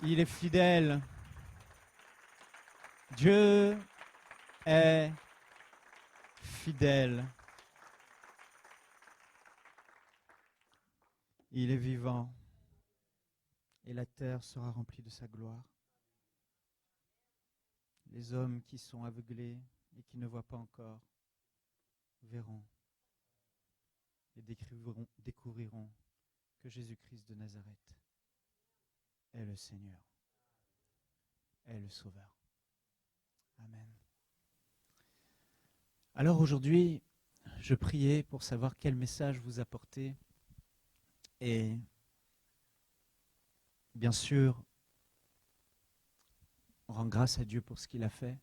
Il est fidèle. Dieu est fidèle. Il est vivant et la terre sera remplie de sa gloire. Les hommes qui sont aveuglés et qui ne voient pas encore verront et découvriront que Jésus-Christ de Nazareth est le Seigneur, est le Sauveur. Amen. Alors aujourd'hui, je priais pour savoir quel message vous apporter. Et bien sûr, on rend grâce à Dieu pour ce qu'il a fait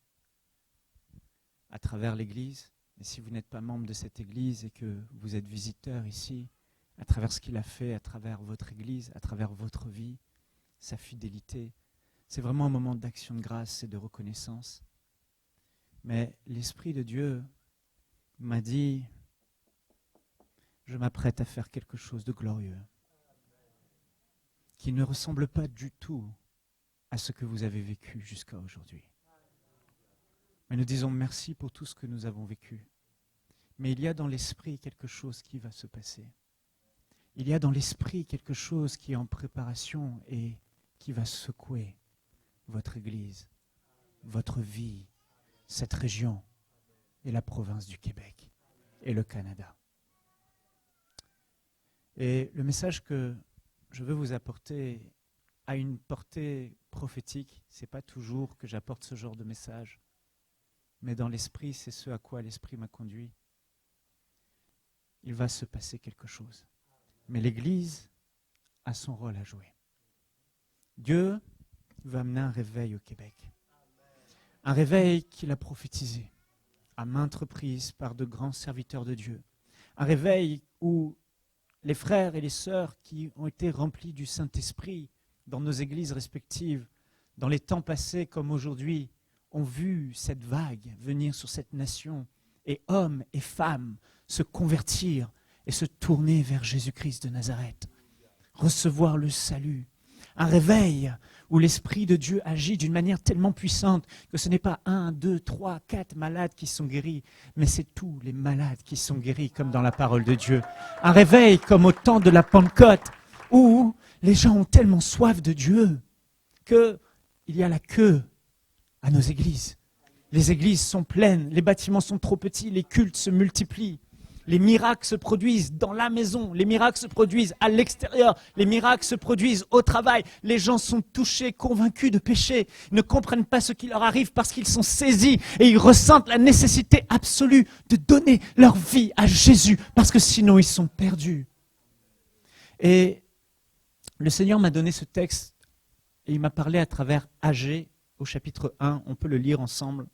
à travers l'Église. Et si vous n'êtes pas membre de cette Église et que vous êtes visiteur ici, à travers ce qu'il a fait, à travers votre Église, à travers votre vie, sa fidélité, c'est vraiment un moment d'action de grâce et de reconnaissance. Mais l'Esprit de Dieu m'a dit, je m'apprête à faire quelque chose de glorieux, qui ne ressemble pas du tout à ce que vous avez vécu jusqu'à aujourd'hui. Mais nous disons merci pour tout ce que nous avons vécu. Mais il y a dans l'esprit quelque chose qui va se passer. Il y a dans l'esprit quelque chose qui est en préparation et qui va secouer votre Église, votre vie, cette région et la province du Québec et le Canada. Et le message que je veux vous apporter a une portée prophétique. Ce n'est pas toujours que j'apporte ce genre de message, mais dans l'esprit, c'est ce à quoi l'esprit m'a conduit. Il va se passer quelque chose. Mais l'Église a son rôle à jouer. Dieu va amener un réveil au Québec. Un réveil qu'il a prophétisé à maintes reprises par de grands serviteurs de Dieu. Un réveil où les frères et les sœurs qui ont été remplis du Saint-Esprit dans nos églises respectives, dans les temps passés comme aujourd'hui, ont vu cette vague venir sur cette nation et hommes et femmes se convertir et se tourner vers Jésus-Christ de Nazareth, recevoir le salut. Un réveil où l'Esprit de Dieu agit d'une manière tellement puissante que ce n'est pas 1, 2, 3, 4 malades qui sont guéris, mais c'est tous les malades qui sont guéris comme dans la parole de Dieu. Un réveil comme au temps de la Pentecôte où les gens ont tellement soif de Dieu qu'il y a la queue à nos églises. Les églises sont pleines, les bâtiments sont trop petits, les cultes se multiplient. Les miracles se produisent dans la maison, les miracles se produisent à l'extérieur, les miracles se produisent au travail. Les gens sont touchés, convaincus de péché, ne comprennent pas ce qui leur arrive parce qu'ils sont saisis et ils ressentent la nécessité absolue de donner leur vie à Jésus parce que sinon ils sont perdus. Et le Seigneur m'a donné ce texte et il m'a parlé à travers Agé au chapitre 1, on peut le lire ensemble.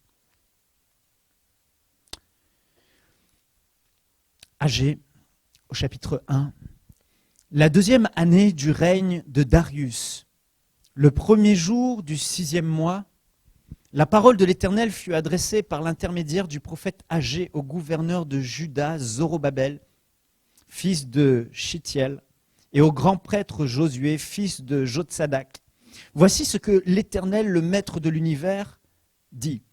Agé, au chapitre 1, la 2e année du règne de Darius, le 1er jour du 6e mois, la parole de l'Éternel fut adressée par l'intermédiaire du prophète Agé au gouverneur de Juda, Zorobabel, fils de Shittiel, et au grand prêtre Josué, fils de Jotsadak. Voici ce que l'Éternel, le maître de l'univers, dit.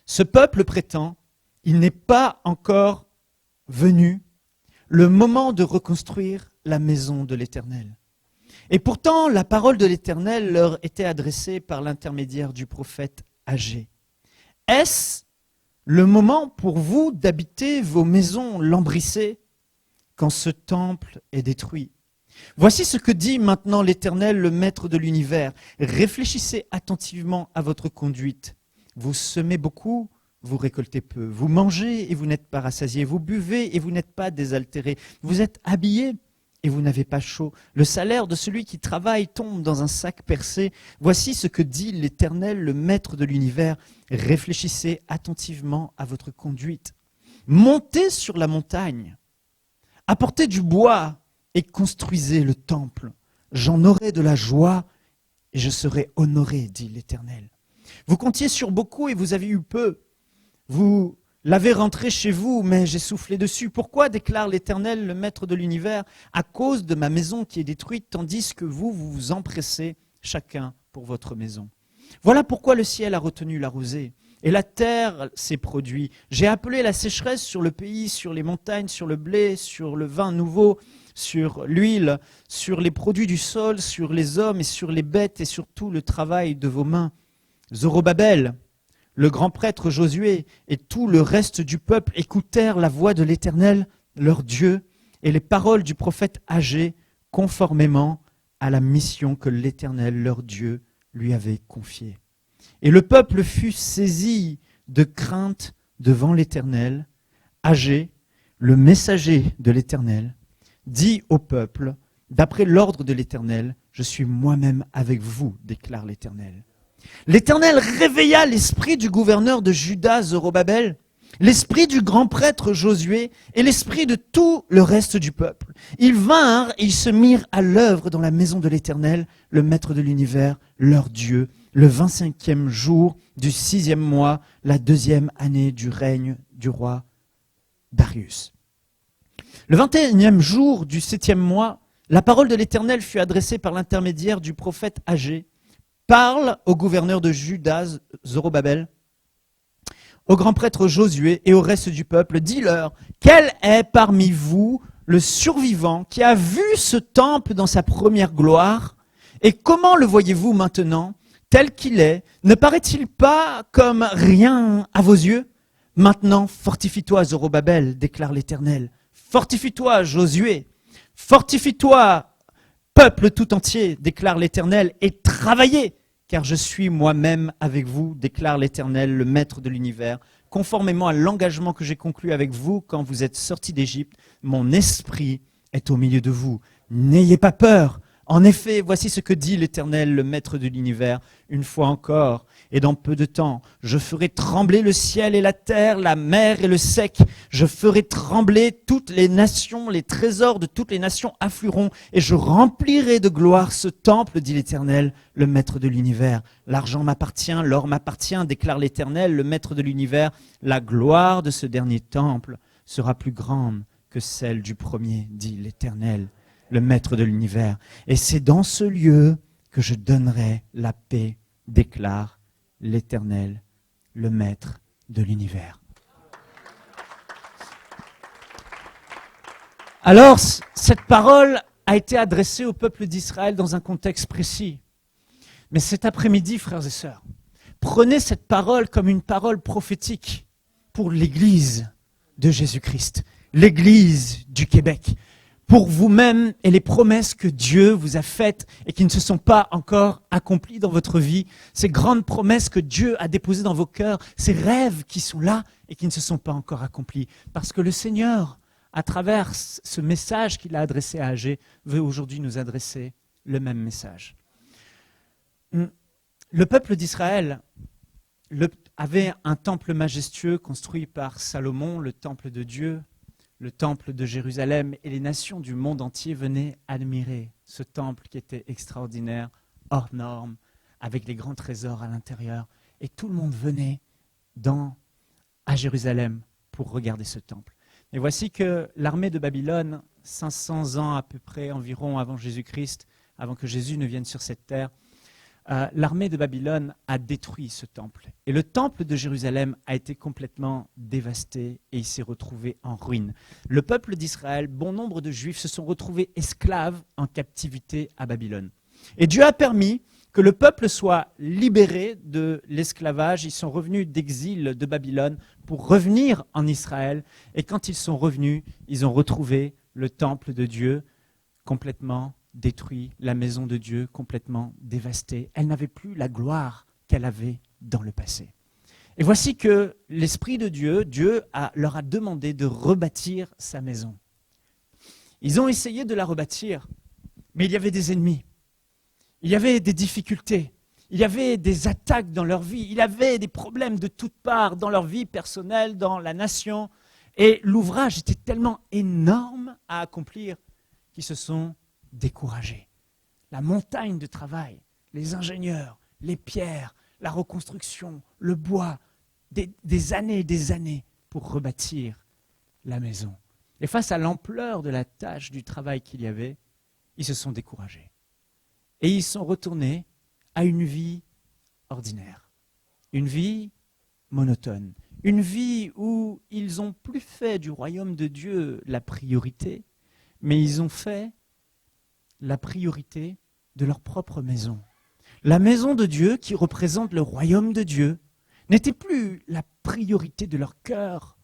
Ce peuple prétend, il n'est pas encore venu le moment de reconstruire la maison de l'Éternel. Et pourtant, la parole de l'Éternel leur était adressée par l'intermédiaire du prophète Agé. Est-ce le moment pour vous d'habiter vos maisons lambrissées quand ce temple est détruit? Voici ce que dit maintenant l'Éternel, le maître de l'univers. Réfléchissez attentivement à votre conduite. Vous semez beaucoup, vous récoltez peu. Vous mangez et vous n'êtes pas rassasiés. Vous buvez et vous n'êtes pas désaltérés. Vous êtes habillés et vous n'avez pas chaud. Le salaire de celui qui travaille tombe dans un sac percé. Voici ce que dit l'Éternel, le maître de l'univers. Réfléchissez attentivement à votre conduite. Montez sur la montagne. Apportez du bois et construisez le temple. J'en aurai de la joie et je serai honoré, dit l'Éternel. Vous comptiez sur beaucoup et vous avez eu peu. Vous l'avez rentré chez vous, mais j'ai soufflé dessus. Pourquoi, déclare l'Éternel, le maître de l'univers, à cause de ma maison qui est détruite, tandis que vous vous empressez chacun pour votre maison. Voilà pourquoi le ciel a retenu la rosée, et la terre s'est produit. J'ai appelé la sécheresse sur le pays, sur les montagnes, sur le blé, sur le vin nouveau, sur l'huile, sur les produits du sol, sur les hommes et sur les bêtes et sur tout le travail de vos mains. Zorobabel, le grand prêtre Josué et tout le reste du peuple écoutèrent la voix de l'Éternel, leur Dieu, et les paroles du prophète Agé, conformément à la mission que l'Éternel, leur Dieu, lui avait confiée. Et le peuple fut saisi de crainte devant l'Éternel. Agé, le messager de l'Éternel, dit au peuple, d'après l'ordre de l'Éternel, je suis moi-même avec vous, déclare l'Éternel. L'Éternel réveilla l'esprit du gouverneur de Juda, Zorobabel, l'esprit du grand prêtre Josué et l'esprit de tout le reste du peuple. Ils vinrent et ils se mirent à l'œuvre dans la maison de l'Éternel, le maître de l'univers, leur Dieu, le 25e jour du 6e mois, la 2e année du règne du roi Darius. Le 21e jour du 7e mois, la parole de l'Éternel fut adressée par l'intermédiaire du prophète Agé. Parle au gouverneur de Juda, Zorobabel, au grand prêtre Josué et au reste du peuple, dis-leur, quel est parmi vous le survivant qui a vu ce temple dans sa première gloire? Et comment le voyez-vous maintenant, tel qu'il est? Ne paraît-il pas comme rien à vos yeux? Maintenant, fortifie-toi, Zorobabel, déclare l'Éternel. Fortifie-toi, Josué. Fortifie-toi, peuple tout entier, déclare l'Éternel, et travaillez, car je suis moi-même avec vous, déclare l'Éternel, le Maître de l'univers. Conformément à l'engagement que j'ai conclu avec vous quand vous êtes sortis d'Égypte, mon esprit est au milieu de vous. N'ayez pas peur. En effet, voici ce que dit l'Éternel, le Maître de l'univers, une fois encore, et dans peu de temps, je ferai trembler le ciel et la terre, la mer et le sec. Je ferai trembler toutes les nations, les trésors de toutes les nations afflueront, et je remplirai de gloire ce temple, dit l'Éternel, le Maître de l'univers. L'argent m'appartient, l'or m'appartient, déclare l'Éternel, le Maître de l'univers. La gloire de ce dernier temple sera plus grande que celle du premier, dit l'Éternel, le Maître de l'univers. Et c'est dans ce lieu que je donnerai la paix, déclare l'Éternel, le Maître de l'univers. Alors, cette parole a été adressée au peuple d'Israël dans un contexte précis. Mais cet après-midi, frères et sœurs, prenez cette parole comme une parole prophétique pour l'Église de Jésus-Christ, l'Église du Québec, pour vous-même et les promesses que Dieu vous a faites et qui ne se sont pas encore accomplies dans votre vie, ces grandes promesses que Dieu a déposées dans vos cœurs, ces rêves qui sont là et qui ne se sont pas encore accomplis. Parce que le Seigneur, à travers ce message qu'il a adressé à Agé, veut aujourd'hui nous adresser le même message. Le peuple d'Israël avait un temple majestueux construit par Salomon, le temple de Dieu, le temple de Jérusalem, et les nations du monde entier venaient admirer ce temple qui était extraordinaire, hors norme, avec les grands trésors à l'intérieur. Et tout le monde venait à Jérusalem pour regarder ce temple. Et voici que l'armée de Babylone, 500 ans à peu près environ avant Jésus-Christ, avant que Jésus ne vienne sur cette terre, l'armée de Babylone a détruit ce temple. Et le temple de Jérusalem a été complètement dévasté et il s'est retrouvé en ruine. Le peuple d'Israël, bon nombre de Juifs se sont retrouvés esclaves en captivité à Babylone. Et Dieu a permis que le peuple soit libéré de l'esclavage. Ils sont revenus d'exil de Babylone pour revenir en Israël. Et quand ils sont revenus, ils ont retrouvé le temple de Dieu complètement détruit, la maison de Dieu complètement dévastée. Elle n'avait plus la gloire qu'elle avait dans le passé. Et voici que l'Esprit de Dieu, leur a demandé de rebâtir sa maison. Ils ont essayé de la rebâtir, mais il y avait des ennemis, il y avait des difficultés, il y avait des attaques dans leur vie, il y avait des problèmes de toutes parts dans leur vie personnelle, dans la nation. Et l'ouvrage était tellement énorme à accomplir qu'ils se sont découragés. La montagne de travail, les ingénieurs, les pierres, la reconstruction, le bois, des années et des années pour rebâtir la maison. Et face à l'ampleur de la tâche du travail qu'il y avait, ils se sont découragés. Et ils sont retournés à une vie ordinaire, une vie monotone, une vie où ils n'ont plus fait du royaume de Dieu la priorité, mais ils ont fait la priorité de leur propre maison. La maison de Dieu, qui représente le royaume de Dieu, n'était plus la priorité de leur cœur,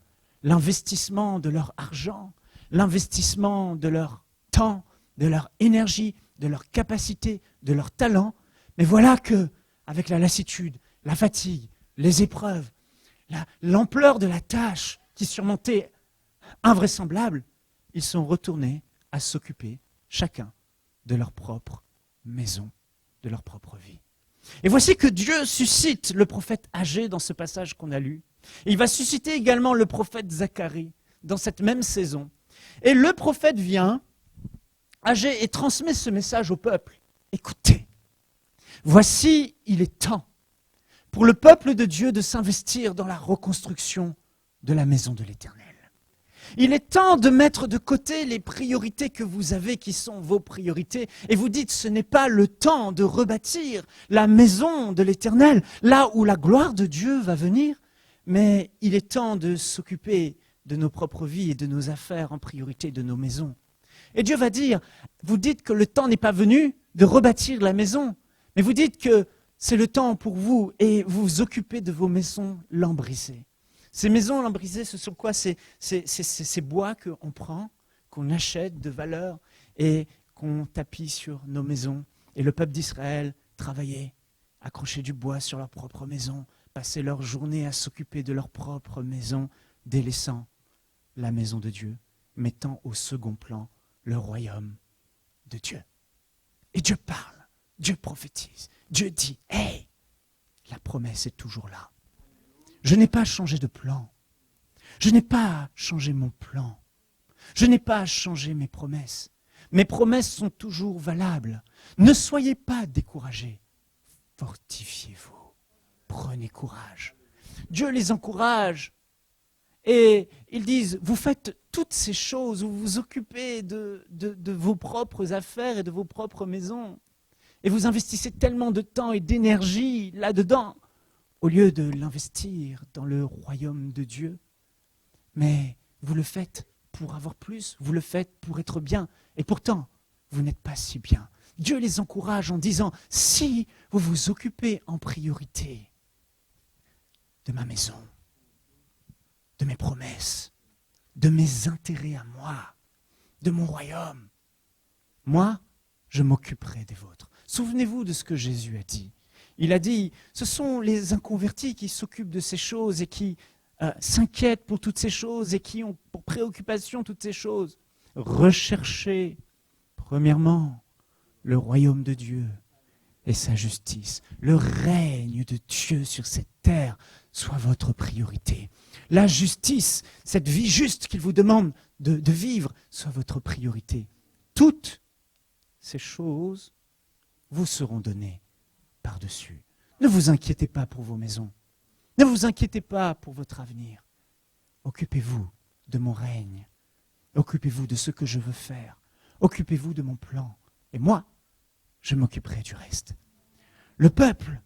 l'investissement de leur argent, l'investissement de leur temps, de leur énergie, de leur capacité, de leur talent. Mais voilà que, avec la lassitude, la fatigue, les épreuves, l'ampleur de la tâche qui surmontait invraisemblable, ils sont retournés à s'occuper chacun de leur propre maison, de leur propre vie. Et voici que Dieu suscite le prophète Agé dans ce passage qu'on a lu. Et il va susciter également le prophète Zacharie dans cette même saison. Et le prophète vient, Agé, et transmet ce message au peuple. Écoutez, voici, il est temps pour le peuple de Dieu de s'investir dans la reconstruction de la maison de l'Éternel. Il est temps de mettre de côté les priorités que vous avez, qui sont vos priorités, et vous dites, ce n'est pas le temps de rebâtir la maison de l'Éternel, là où la gloire de Dieu va venir, mais il est temps de s'occuper de nos propres vies et de nos affaires en priorité, de nos maisons. Et Dieu va dire, vous dites que le temps n'est pas venu de rebâtir la maison, mais vous dites que c'est le temps pour vous, et vous vous occupez de vos maisons lambrisées. Ces maisons lambrisées, ce sont quoi? C'est ces bois qu'on prend, qu'on achète de valeur et qu'on tapit sur nos maisons. Et le peuple d'Israël travaillait, accrochait du bois sur leur propre maison, passait leur journée à s'occuper de leur propre maison, délaissant la maison de Dieu, mettant au second plan le royaume de Dieu. Et Dieu parle, Dieu prophétise, Dieu dit, « Hey, la promesse est toujours là. Je n'ai pas changé de plan. Je n'ai pas changé mon plan. Je n'ai pas changé mes promesses. Mes promesses sont toujours valables. Ne soyez pas découragés. Fortifiez-vous. Prenez courage. » Dieu les encourage. Et ils disent, vous faites toutes ces choses, vous vous occupez de vos propres affaires et de vos propres maisons. Et vous investissez tellement de temps et d'énergie là-dedans, au lieu de l'investir dans le royaume de Dieu. Mais vous le faites pour avoir plus, vous le faites pour être bien. Et pourtant, vous n'êtes pas si bien. Dieu les encourage en disant, si vous vous occupez en priorité de ma maison, de mes promesses, de mes intérêts à moi, de mon royaume, moi, je m'occuperai des vôtres. Souvenez-vous de ce que Jésus a dit. Il a dit, ce sont les inconvertis qui s'occupent de ces choses et qui s'inquiètent pour toutes ces choses et qui ont pour préoccupation toutes ces choses. Recherchez, premièrement, le royaume de Dieu et sa justice. Le règne de Dieu sur cette terre soit votre priorité. La justice, cette vie juste qu'il vous demande de vivre, soit votre priorité. Toutes ces choses vous seront données par-dessus. Ne vous inquiétez pas pour vos maisons. Ne vous inquiétez pas pour votre avenir. Occupez-vous de mon règne. Occupez-vous de ce que je veux faire. Occupez-vous de mon plan. Et moi, je m'occuperai du reste. Le peuple,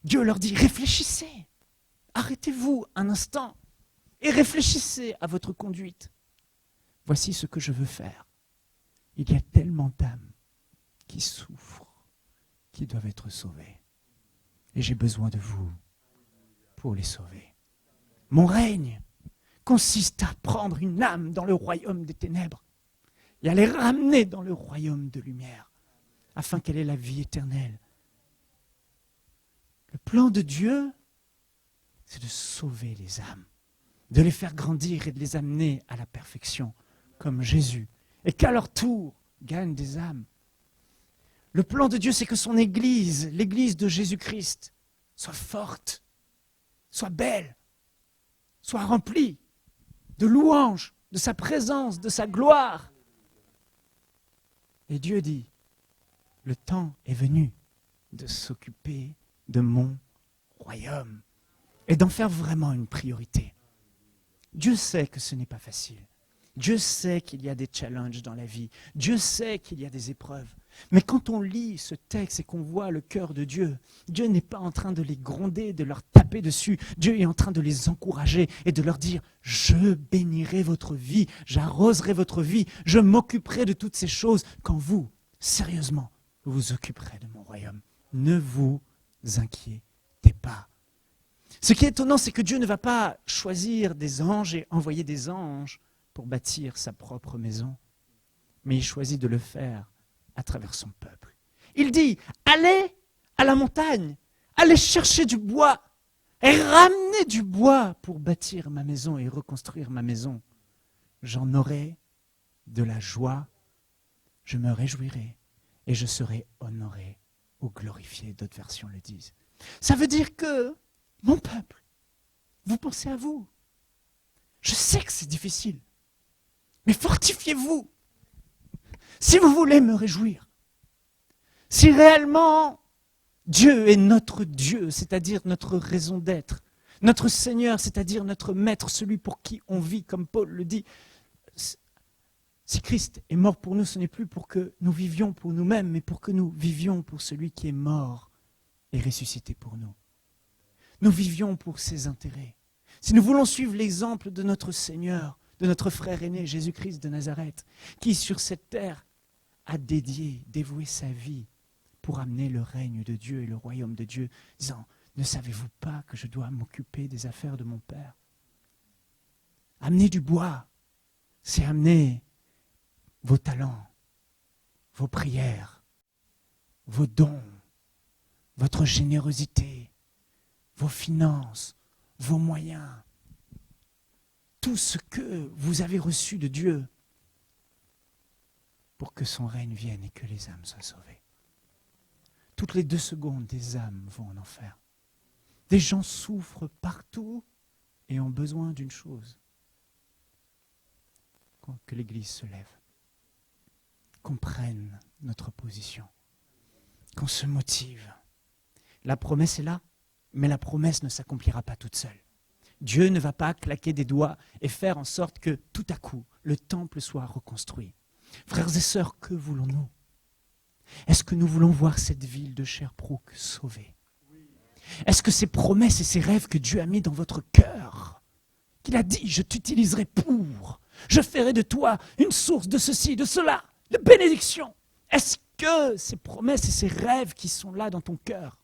Dieu leur dit, réfléchissez. Arrêtez-vous un instant et réfléchissez à votre conduite. Voici ce que je veux faire. Il y a tellement d'âmes qui souffrent, qui doivent être sauvées. Et j'ai besoin de vous pour les sauver. Mon règne consiste à prendre une âme dans le royaume des ténèbres et à les ramener dans le royaume de lumière, afin qu'elle ait la vie éternelle. Le plan de Dieu, c'est de sauver les âmes, de les faire grandir et de les amener à la perfection, comme Jésus, et qu'à leur tour gagnent des âmes. Le plan de Dieu, c'est que son Église, l'Église de Jésus-Christ, soit forte, soit belle, soit remplie de louanges, de sa présence, de sa gloire. Et Dieu dit, le temps est venu de s'occuper de mon royaume et d'en faire vraiment une priorité. Dieu sait que ce n'est pas facile. Dieu sait qu'il y a des challenges dans la vie. Dieu sait qu'il y a des épreuves. Mais quand on lit ce texte et qu'on voit le cœur de Dieu, Dieu n'est pas en train de les gronder, de leur taper dessus. Dieu est en train de les encourager et de leur dire « Je bénirai votre vie, j'arroserai votre vie, je m'occuperai de toutes ces choses quand vous, sérieusement, vous vous occuperez de mon royaume. Ne vous inquiétez pas. » Ce qui est étonnant, c'est que Dieu ne va pas choisir des anges et envoyer des anges pour bâtir sa propre maison, mais il choisit de le faire à travers son peuple. Il dit, allez à la montagne, allez chercher du bois et ramenez du bois pour bâtir ma maison et reconstruire ma maison. J'en aurai de la joie, je me réjouirai et je serai honoré ou glorifié, d'autres versions le disent. Ça veut dire que, mon peuple, vous pensez à vous. Je sais que c'est difficile, mais fortifiez-vous. Si vous voulez me réjouir, si réellement Dieu est notre Dieu, c'est-à-dire notre raison d'être, notre Seigneur, c'est-à-dire notre Maître, celui pour qui on vit, comme Paul le dit, si Christ est mort pour nous, ce n'est plus pour que nous vivions pour nous-mêmes, mais pour que nous vivions pour celui qui est mort et ressuscité pour nous. Nous vivions pour ses intérêts. Si nous voulons suivre l'exemple de notre Seigneur, de notre frère aîné, Jésus-Christ de Nazareth, qui sur cette terre a dévoué sa vie pour amener le règne de Dieu et le royaume de Dieu, disant, ne savez-vous pas que je dois m'occuper des affaires de mon Père? Amener du bois, c'est amener vos talents, vos prières, vos dons, votre générosité, vos finances, vos moyens, tout ce que vous avez reçu de Dieu pour que son règne vienne et que les âmes soient sauvées. Toutes les 2 secondes, des âmes vont en enfer. Des gens souffrent partout et ont besoin d'une chose. Que l'Église se lève, qu'on prenne notre position, qu'on se motive. La promesse est là, mais la promesse ne s'accomplira pas toute seule. Dieu ne va pas claquer des doigts et faire en sorte que tout à coup, le temple soit reconstruit. Frères et sœurs, que voulons-nous? Est-ce que nous voulons voir cette ville de Sherbrooke sauvée? Est-ce que ces promesses et ces rêves que Dieu a mis dans votre cœur, qu'il a dit, je t'utiliserai pour, je ferai de toi une source de ceci, de cela, de bénédiction. Est-ce que ces promesses et ces rêves qui sont là dans ton cœur,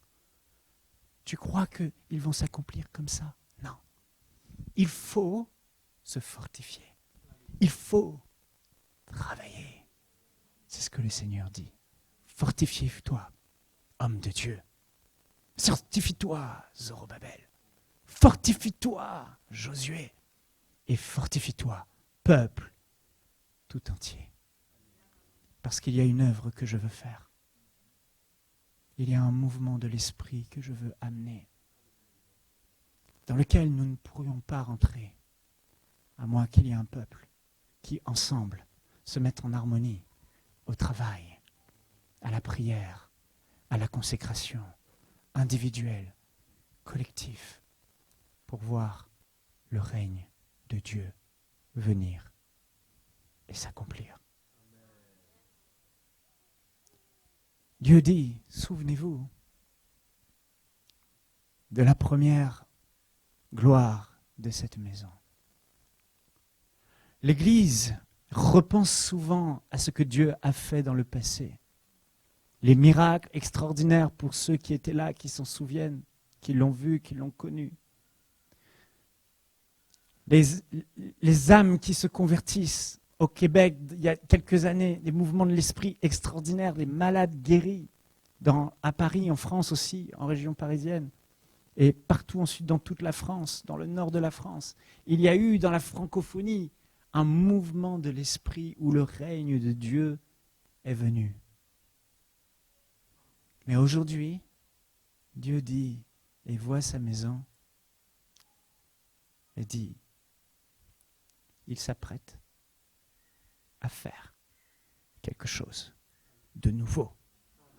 tu crois qu'ils vont s'accomplir comme ça? Non. Il faut se fortifier. Il faut travailler. C'est ce que le Seigneur dit. Fortifie-toi, homme de Dieu. Fortifie-toi, Zorobabel. Fortifie-toi, Josué. Et fortifie-toi, peuple tout entier. Parce qu'il y a une œuvre que je veux faire. Il y a un mouvement de l'esprit que je veux amener, dans lequel nous ne pourrions pas rentrer, à moins qu'il y ait un peuple qui, ensemble, se mette en harmonie au travail, à la prière, à la consécration, individuelle, collective, pour voir le règne de Dieu venir et s'accomplir. Dieu dit, souvenez-vous de la première gloire de cette maison. L'Église repense souvent à ce que Dieu a fait dans le passé. Les miracles extraordinaires pour ceux qui étaient là, qui s'en souviennent, qui l'ont vu, qui l'ont connu. Les âmes qui se convertissent. Au Québec, il y a quelques années, des mouvements de l'esprit extraordinaires, des malades guéris, à Paris, en France aussi, en région parisienne, et partout ensuite dans toute la France, dans le nord de la France. Il y a eu dans la francophonie un mouvement de l'esprit où le règne de Dieu est venu. Mais aujourd'hui, Dieu dit, et voit sa maison, et dit, il s'apprête à faire quelque chose de nouveau,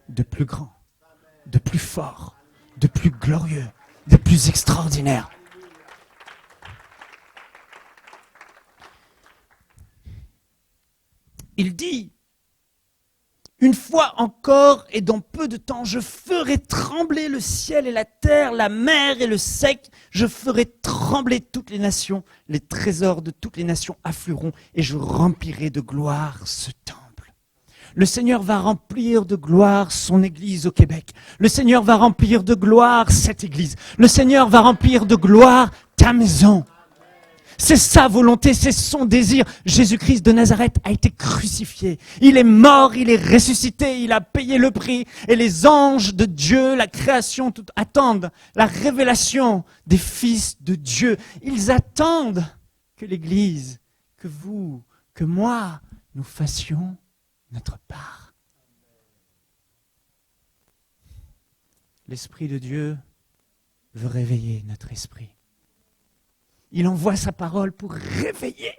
de plus grand, de plus fort, de plus glorieux, de plus extraordinaire. Il dit, Une fois encore et dans peu de temps, je ferai trembler le ciel et la terre, la mer et le sec. Je ferai trembler toutes les nations. Les trésors de toutes les nations afflueront et je remplirai de gloire ce temple. Le Seigneur va remplir de gloire son église au Québec. Le Seigneur va remplir de gloire cette église. Le Seigneur va remplir de gloire ta maison. C'est sa volonté, c'est son désir. Jésus-Christ de Nazareth a été crucifié. Il est mort, il est ressuscité, il a payé le prix. Et les anges de Dieu, la création, tout, attendent la révélation des fils de Dieu. Ils attendent que l'Église, que vous, que moi, nous fassions notre part. L'Esprit de Dieu veut réveiller notre esprit. Il envoie sa parole pour réveiller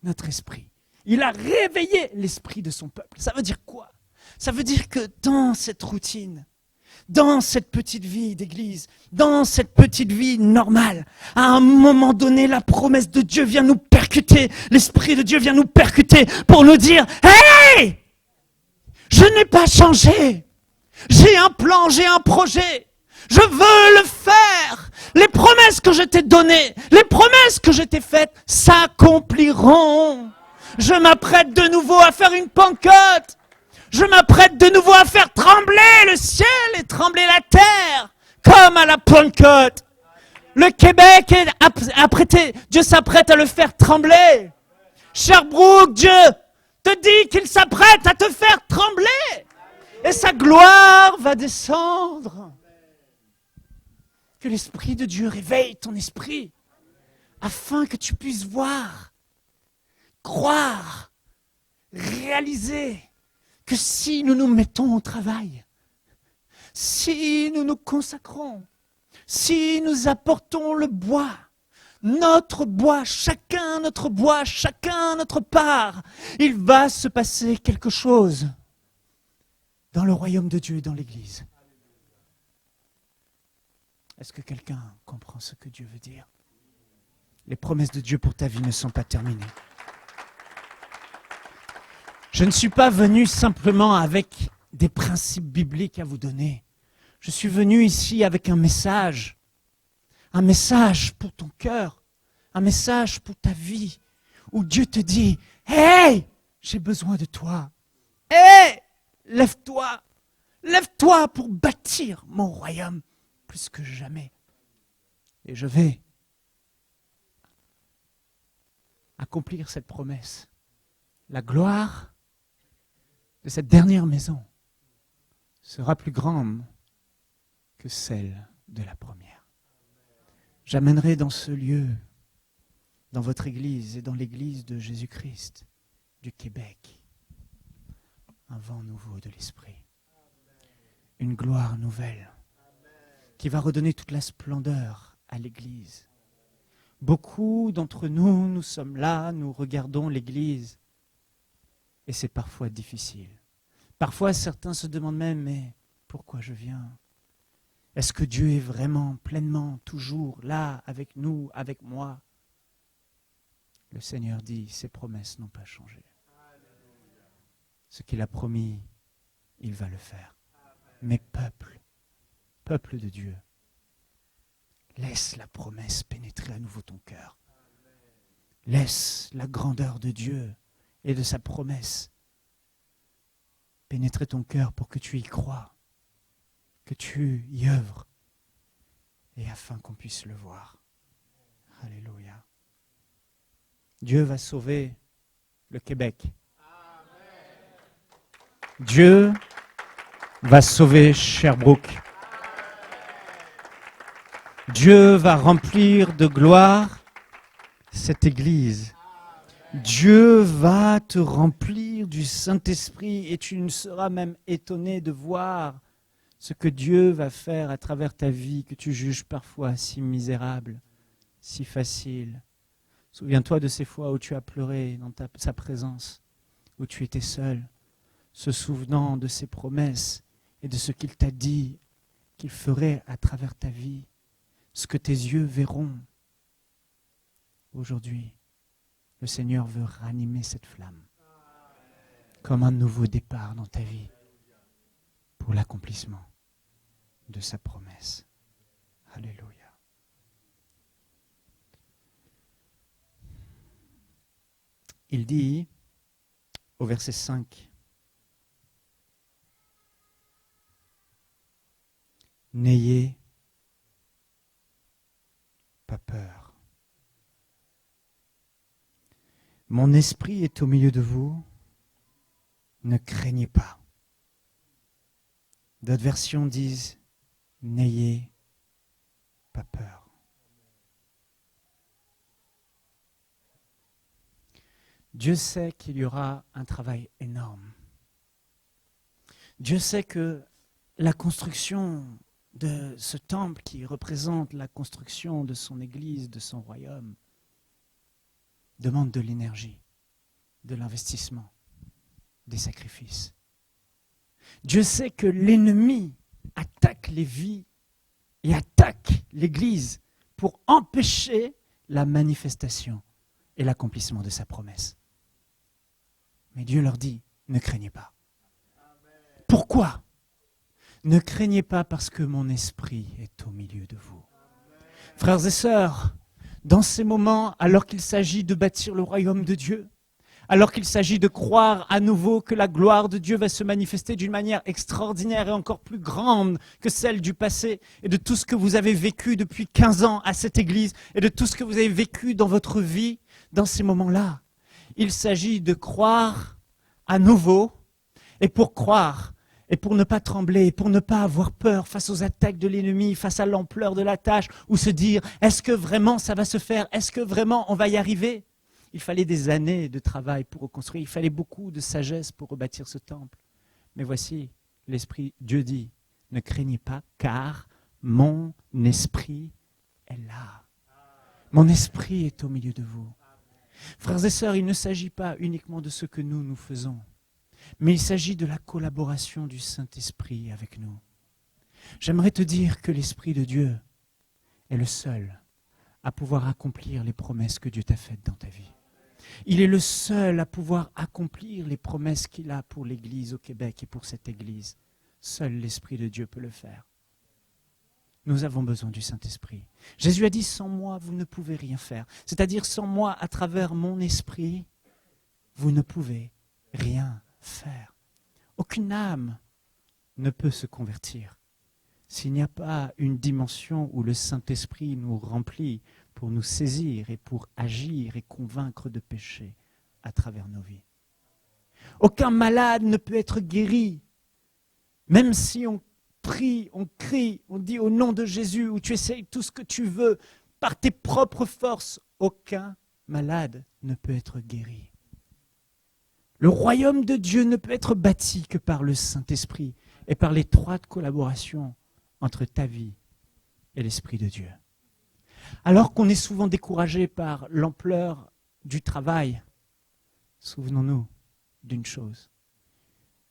notre esprit. Il a réveillé l'esprit de son peuple. Ça veut dire quoi? Ça veut dire que dans cette routine, dans cette petite vie d'église, dans cette petite vie normale, à un moment donné, la promesse de Dieu vient nous percuter. L'Esprit de Dieu vient nous percuter pour nous dire « Hey! Je n'ai pas changé. J'ai un plan, j'ai un projet. Je veux le faire. Les promesses que je t'ai données, les promesses que je t'ai faites s'accompliront. Je m'apprête de nouveau à faire une Pentecôte. Je m'apprête de nouveau à faire trembler le ciel et trembler la terre, comme à la Pentecôte. Le Québec est apprêté, Dieu s'apprête à le faire trembler. Sherbrooke, Dieu te dit qu'il s'apprête à te faire trembler. Et sa gloire va descendre. Que l'Esprit de Dieu réveille ton esprit afin que tu puisses voir, croire, réaliser que si nous nous mettons au travail, si nous nous consacrons, si nous apportons le bois, chacun notre part, il va se passer quelque chose dans le royaume de Dieu et dans l'Église. Est-ce que quelqu'un comprend ce que Dieu veut dire? Les promesses de Dieu pour ta vie ne sont pas terminées. Je ne suis pas venu simplement avec des principes bibliques à vous donner. Je suis venu ici avec un message pour ton cœur, un message pour ta vie, où Dieu te dit « Hey, j'ai besoin de toi. Hey, lève-toi. Lève-toi pour bâtir mon royaume. » Plus que jamais. Et je vais accomplir cette promesse. La gloire de cette dernière maison sera plus grande que celle de la première. J'amènerai dans ce lieu, dans votre église et dans l'église de Jésus-Christ du Québec, un vent nouveau de l'esprit, une gloire nouvelle, qui va redonner toute la splendeur à l'Église. Beaucoup d'entre nous, nous sommes là, nous regardons l'Église, et c'est parfois difficile. Parfois, certains se demandent même, mais pourquoi je viens? Est-ce que Dieu est vraiment, pleinement, toujours là, avec nous, avec moi? Le Seigneur dit, ses promesses n'ont pas changé. Ce qu'il a promis, il va le faire. Mes peuples de Dieu, laisse la promesse pénétrer à nouveau ton cœur. Laisse la grandeur de Dieu et de sa promesse pénétrer ton cœur pour que tu y crois, que tu y œuvres, et afin qu'on puisse le voir. Alléluia. Dieu va sauver le Québec. Dieu va sauver Sherbrooke. Dieu va remplir de gloire cette église. Dieu va te remplir du Saint-Esprit et tu ne seras même étonné de voir ce que Dieu va faire à travers ta vie que tu juges parfois si misérable, si facile. Souviens-toi de ces fois où tu as pleuré dans sa présence, où tu étais seul, se souvenant de ses promesses et de ce qu'il t'a dit qu'il ferait à travers ta vie. Ce que tes yeux verront. Aujourd'hui, le Seigneur veut ranimer cette flamme comme un nouveau départ dans ta vie. pour l'accomplissement de sa promesse. Alléluia. Il dit au verset 5, « N'ayez pas peur. Mon esprit est au milieu de vous. Ne craignez pas. » D'autres versions disent « N'ayez pas peur. » Dieu sait qu'il y aura un travail énorme. Dieu sait que la construction de ce temple qui représente la construction de son Église, de son royaume, demande de l'énergie, de l'investissement, des sacrifices. Dieu sait que l'ennemi attaque les vies et attaque l'Église pour empêcher la manifestation et l'accomplissement de sa promesse. Mais Dieu leur dit, ne craignez pas. Pourquoi ? Ne craignez pas parce que mon esprit est au milieu de vous. Frères et sœurs, dans ces moments, alors qu'il s'agit de bâtir le royaume de Dieu, alors qu'il s'agit de croire à nouveau que la gloire de Dieu va se manifester d'une manière extraordinaire et encore plus grande que celle du passé, et de tout ce que vous avez vécu depuis 15 ans à cette église, et de tout ce que vous avez vécu dans votre vie, dans ces moments-là, il s'agit de croire à nouveau, et pour croire, et pour ne pas trembler, et pour ne pas avoir peur face aux attaques de l'ennemi, face à l'ampleur de la tâche, ou se dire, est-ce que vraiment ça va se faire? Est-ce que vraiment on va y arriver? Il fallait des années de travail pour reconstruire, il fallait beaucoup de sagesse pour rebâtir ce temple. Mais voici, l'Esprit, Dieu dit, ne craignez pas, car mon esprit est là. Mon esprit est au milieu de vous. Frères et sœurs, il ne s'agit pas uniquement de ce que nous faisons, mais il s'agit de la collaboration du Saint-Esprit avec nous. J'aimerais te dire que l'Esprit de Dieu est le seul à pouvoir accomplir les promesses que Dieu t'a faites dans ta vie. Il est le seul à pouvoir accomplir les promesses qu'il a pour l'Église au Québec et pour cette Église. Seul l'Esprit de Dieu peut le faire. Nous avons besoin du Saint-Esprit. Jésus a dit, sans moi, vous ne pouvez rien faire. C'est-à-dire, sans moi, à travers mon esprit, vous ne pouvez rien faire. Aucune âme ne peut se convertir s'il n'y a pas une dimension où le Saint-Esprit nous remplit pour nous saisir et pour agir et convaincre de péché à travers nos vies. Aucun malade ne peut être guéri, même si on prie, on crie, on dit au nom de Jésus, ou tu essayes tout ce que tu veux, par tes propres forces, aucun malade ne peut être guéri. Le royaume de Dieu ne peut être bâti que par le Saint-Esprit et par l'étroite collaboration entre ta vie et l'Esprit de Dieu. Alors qu'on est souvent découragé par l'ampleur du travail, souvenons-nous d'une chose.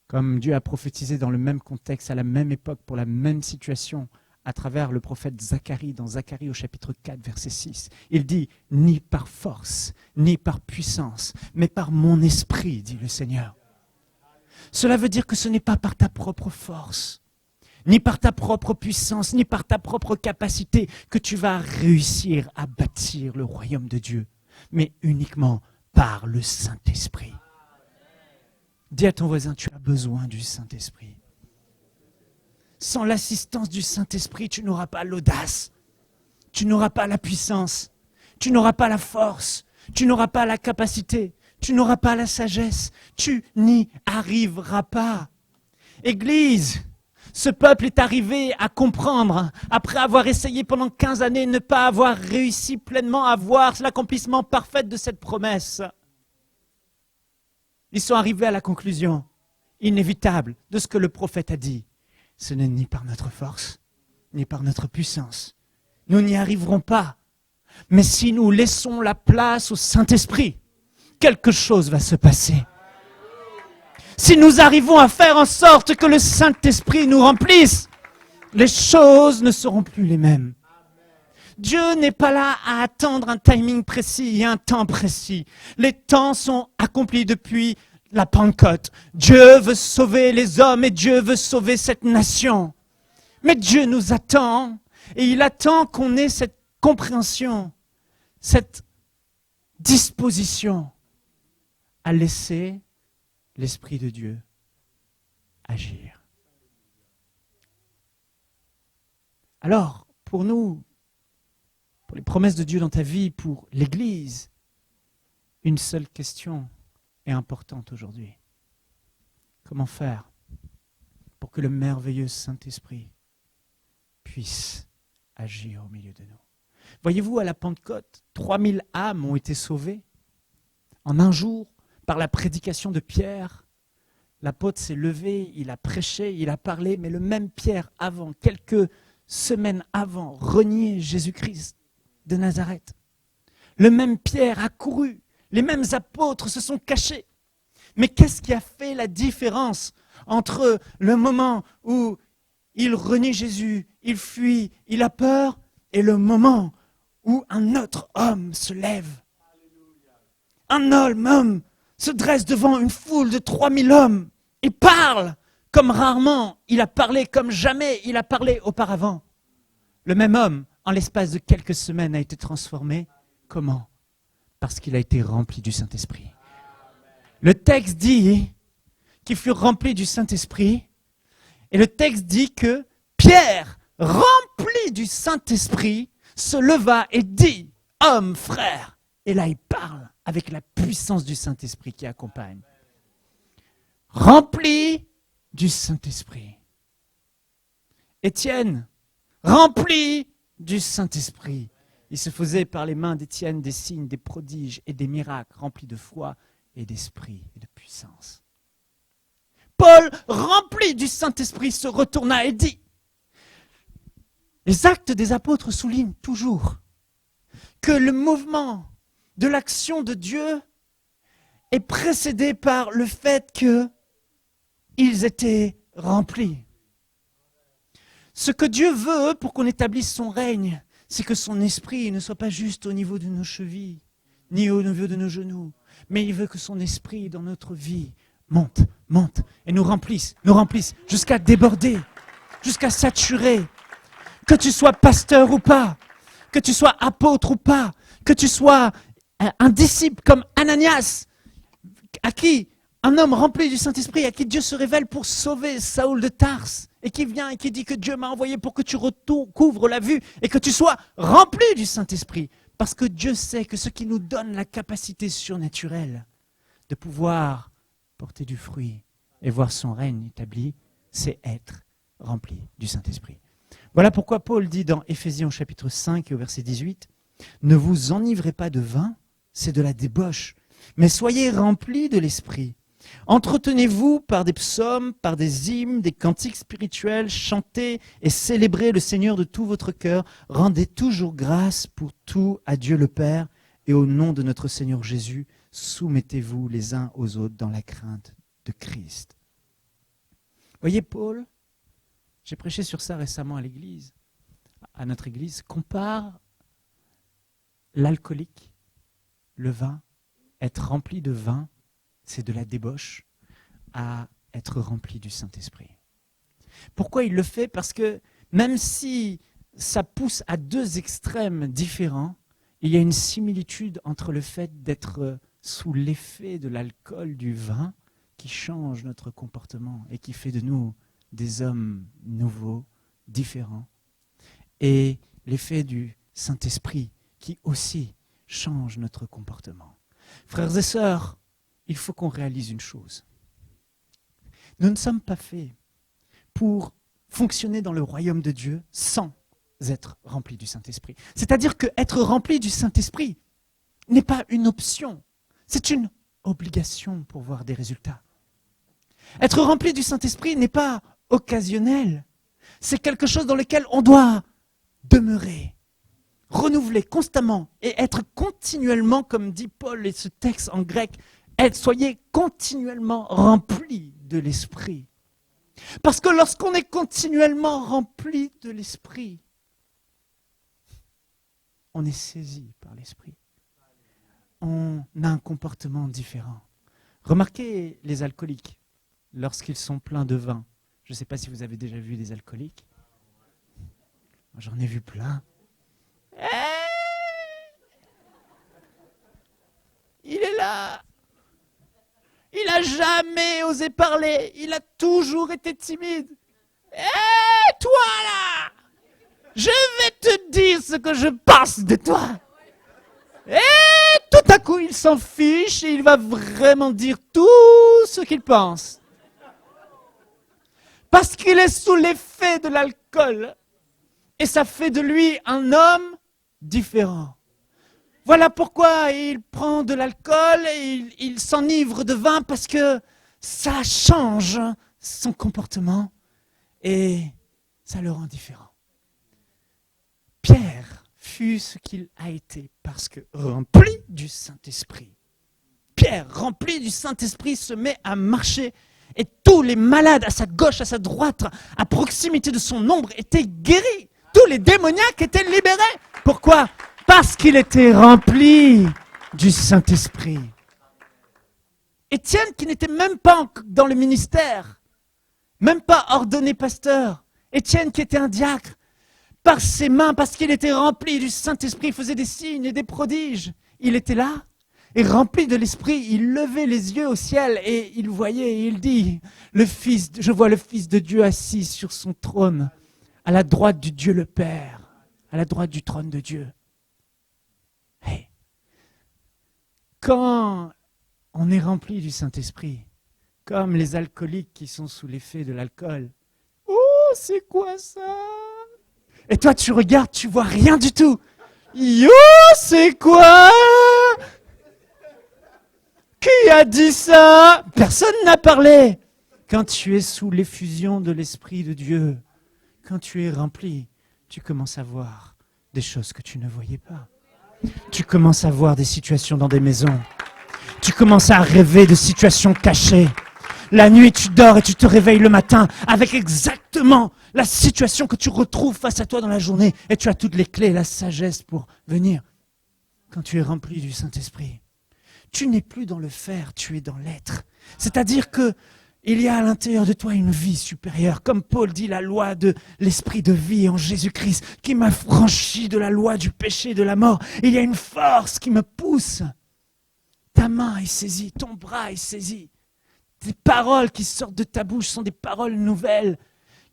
Comme Dieu a prophétisé dans le même contexte, à la même époque, pour la même situation, à travers le prophète Zacharie, dans Zacharie au chapitre 4, verset 6. Il dit, ni par force, ni par puissance, mais par mon esprit, dit le Seigneur. Cela veut dire que ce n'est pas par ta propre force, ni par ta propre puissance, ni par ta propre capacité que tu vas réussir à bâtir le royaume de Dieu, mais uniquement par le Saint-Esprit. Dis à ton voisin, tu as besoin du Saint-Esprit. Sans l'assistance du Saint-Esprit, tu n'auras pas l'audace, tu n'auras pas la puissance, tu n'auras pas la force, tu n'auras pas la capacité, tu n'auras pas la sagesse, tu n'y arriveras pas. Église, ce peuple est arrivé à comprendre, après avoir essayé pendant 15 années, ne pas avoir réussi pleinement à voir l'accomplissement parfait de cette promesse. Ils sont arrivés à la conclusion inévitable de ce que le prophète a dit. Ce n'est ni par notre force, ni par notre puissance. Nous n'y arriverons pas. Mais si nous laissons la place au Saint-Esprit, quelque chose va se passer. Si nous arrivons à faire en sorte que le Saint-Esprit nous remplisse, les choses ne seront plus les mêmes. Dieu n'est pas là à attendre un timing précis et un temps précis. Les temps sont accomplis depuis la Pentecôte. Dieu veut sauver les hommes et Dieu veut sauver cette nation. Mais Dieu nous attend et il attend qu'on ait cette compréhension, cette disposition à laisser l'Esprit de Dieu agir. Alors, pour nous, pour les promesses de Dieu dans ta vie, pour l'Église, une seule question est importante aujourd'hui. Comment faire pour que le merveilleux Saint-Esprit puisse agir au milieu de nous? Voyez-vous, à la Pentecôte, 3000 âmes ont été sauvées. En un jour, par la prédication de Pierre, l'apôtre s'est levé, il a prêché, il a parlé, mais le même Pierre, avant, quelques semaines avant, reniait Jésus-Christ de Nazareth. Le même Pierre a couru, les mêmes apôtres se sont cachés. Mais qu'est-ce qui a fait la différence entre le moment où il renie Jésus, il fuit, il a peur, et le moment où un autre homme se lève? Un homme se dresse devant une foule de 3000 hommes et parle comme rarement il a parlé, comme jamais il a parlé auparavant. Le même homme, en l'espace de quelques semaines, a été transformé. Comment? Parce qu'il a été rempli du Saint-Esprit. Le texte dit qu'il fut rempli du Saint-Esprit, et le texte dit que Pierre, rempli du Saint-Esprit, se leva et dit, « Homme, frère !» Et là, il parle avec la puissance du Saint-Esprit qui accompagne. Rempli du Saint-Esprit. Étienne, rempli du Saint-Esprit. Il se faisait par les mains d'Étienne des signes, des prodiges et des miracles, remplis de foi et d'esprit et de puissance. Paul, rempli du Saint-Esprit, se retourna et dit, les actes des apôtres soulignent toujours que le mouvement de l'action de Dieu est précédé par le fait qu'ils étaient remplis. Ce que Dieu veut pour qu'on établisse son règne, c'est que son esprit ne soit pas juste au niveau de nos chevilles, ni au niveau de nos genoux, mais il veut que son esprit dans notre vie monte et nous remplisse, jusqu'à déborder, jusqu'à saturer. Que tu sois pasteur ou pas, que tu sois apôtre ou pas, que tu sois un disciple comme Ananias, à qui un homme rempli du Saint-Esprit, à qui Dieu se révèle pour sauver Saoul de Tarse, et qui vient et qui dit que Dieu m'a envoyé pour que tu recouvres la vue et que tu sois rempli du Saint-Esprit. Parce que Dieu sait que ce qui nous donne la capacité surnaturelle de pouvoir porter du fruit et voir son règne établi, c'est être rempli du Saint-Esprit. Voilà pourquoi Paul dit dans Éphésiens au chapitre 5 et au verset 18, « Ne vous enivrez pas de vin, c'est de la débauche, mais soyez remplis de l'Esprit. Entretenez-vous par des psaumes, par des hymnes, des cantiques spirituels, chantez et célébrez le Seigneur de tout votre cœur. Rendez toujours grâce pour tout à Dieu le Père et au nom de notre Seigneur Jésus, soumettez-vous les uns aux autres dans la crainte de Christ. » Voyez Paul, j'ai prêché sur ça récemment à l'église, à notre église, compare l'alcoolique, le vin, être rempli de vin, c'est de la débauche, à être rempli du Saint-Esprit. Pourquoi il le fait? Parce que même si ça pousse à deux extrêmes différents, il y a une similitude entre le fait d'être sous l'effet de l'alcool, du vin, qui change notre comportement et qui fait de nous des hommes nouveaux, différents, et l'effet du Saint-Esprit qui aussi change notre comportement. Frères et sœurs, il faut qu'on réalise une chose. Nous ne sommes pas faits pour fonctionner dans le royaume de Dieu sans être remplis du Saint-Esprit. C'est-à-dire qu'être rempli du Saint-Esprit n'est pas une option, c'est une obligation pour voir des résultats. Être rempli du Saint-Esprit n'est pas occasionnel, c'est quelque chose dans lequel on doit demeurer, renouveler constamment et être continuellement, comme dit Paul et ce texte en grec, soyez continuellement remplis de l'Esprit. Parce que lorsqu'on est continuellement rempli de l'Esprit, on est saisi par l'Esprit. On a un comportement différent. Remarquez les alcooliques lorsqu'ils sont pleins de vin. Je ne sais pas si vous avez déjà vu des alcooliques. J'en ai vu plein. Il est là. Il n'a jamais osé parler. Il a toujours été timide. Hé, toi là! Je vais te dire ce que je pense de toi. Et tout à coup, il s'en fiche et il va vraiment dire tout ce qu'il pense. Parce qu'il est sous l'effet de l'alcool. Et ça fait de lui un homme différent. Voilà pourquoi il prend de l'alcool et il s'enivre de vin, parce que ça change son comportement et ça le rend différent. Pierre fut ce qu'il a été parce que rempli du Saint-Esprit. Pierre, rempli du Saint-Esprit, se met à marcher et tous les malades à sa gauche, à sa droite, à proximité de son ombre étaient guéris. Tous les démoniaques étaient libérés. Pourquoi ? Parce qu'il était rempli du Saint-Esprit. Étienne, qui n'était même pas dans le ministère, même pas ordonné pasteur, Étienne qui était un diacre, par ses mains, parce qu'il était rempli du Saint-Esprit, il faisait des signes et des prodiges. Il était là, et rempli de l'Esprit, il levait les yeux au ciel et il voyait, et il dit, je vois le Fils de Dieu assis sur son trône, à la droite du Dieu le Père, à la droite du trône de Dieu. Hey. Quand on est rempli du Saint-Esprit, comme les alcooliques qui sont sous l'effet de l'alcool, oh, c'est quoi ça ? Et toi, tu regardes, tu vois rien du tout. Yo, c'est quoi ? Qui a dit ça ? Personne n'a parlé. Quand tu es sous l'effusion de l'Esprit de Dieu, quand tu es rempli, tu commences à voir des choses que tu ne voyais pas. Tu commences à voir des situations dans des maisons. Tu commences à rêver de situations cachées. La nuit, tu dors et tu te réveilles le matin avec exactement la situation que tu retrouves face à toi dans la journée. Et tu as toutes les clés, la sagesse pour venir. Quand tu es rempli du Saint-Esprit, tu n'es plus dans le faire, tu es dans l'être. C'est-à-dire que il y a à l'intérieur de toi une vie supérieure. Comme Paul dit, la loi de l'esprit de vie en Jésus-Christ qui m'a franchi de la loi du péché et de la mort. Il y a une force qui me pousse. Ta main est saisie, ton bras est saisi. Des paroles qui sortent de ta bouche sont des paroles nouvelles.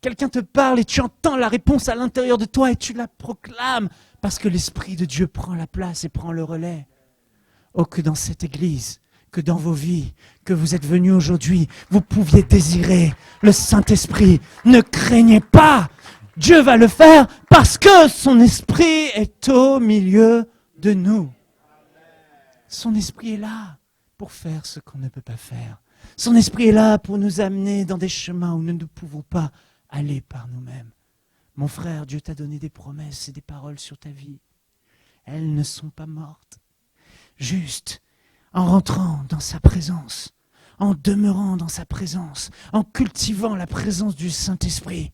Quelqu'un te parle et tu entends la réponse à l'intérieur de toi et tu la proclames parce que l'Esprit de Dieu prend la place et prend le relais. Oh, que dans cette église, que dans vos vies, que vous êtes venus aujourd'hui, vous pouviez désirer le Saint-Esprit. Ne craignez pas, Dieu va le faire parce que son Esprit est au milieu de nous. Son Esprit est là pour faire ce qu'on ne peut pas faire. Son Esprit est là pour nous amener dans des chemins où nous ne pouvons pas aller par nous-mêmes. Mon frère, Dieu t'a donné des promesses et des paroles sur ta vie. Elles ne sont pas mortes. Juste en rentrant dans sa présence, en demeurant dans sa présence, en cultivant la présence du Saint-Esprit,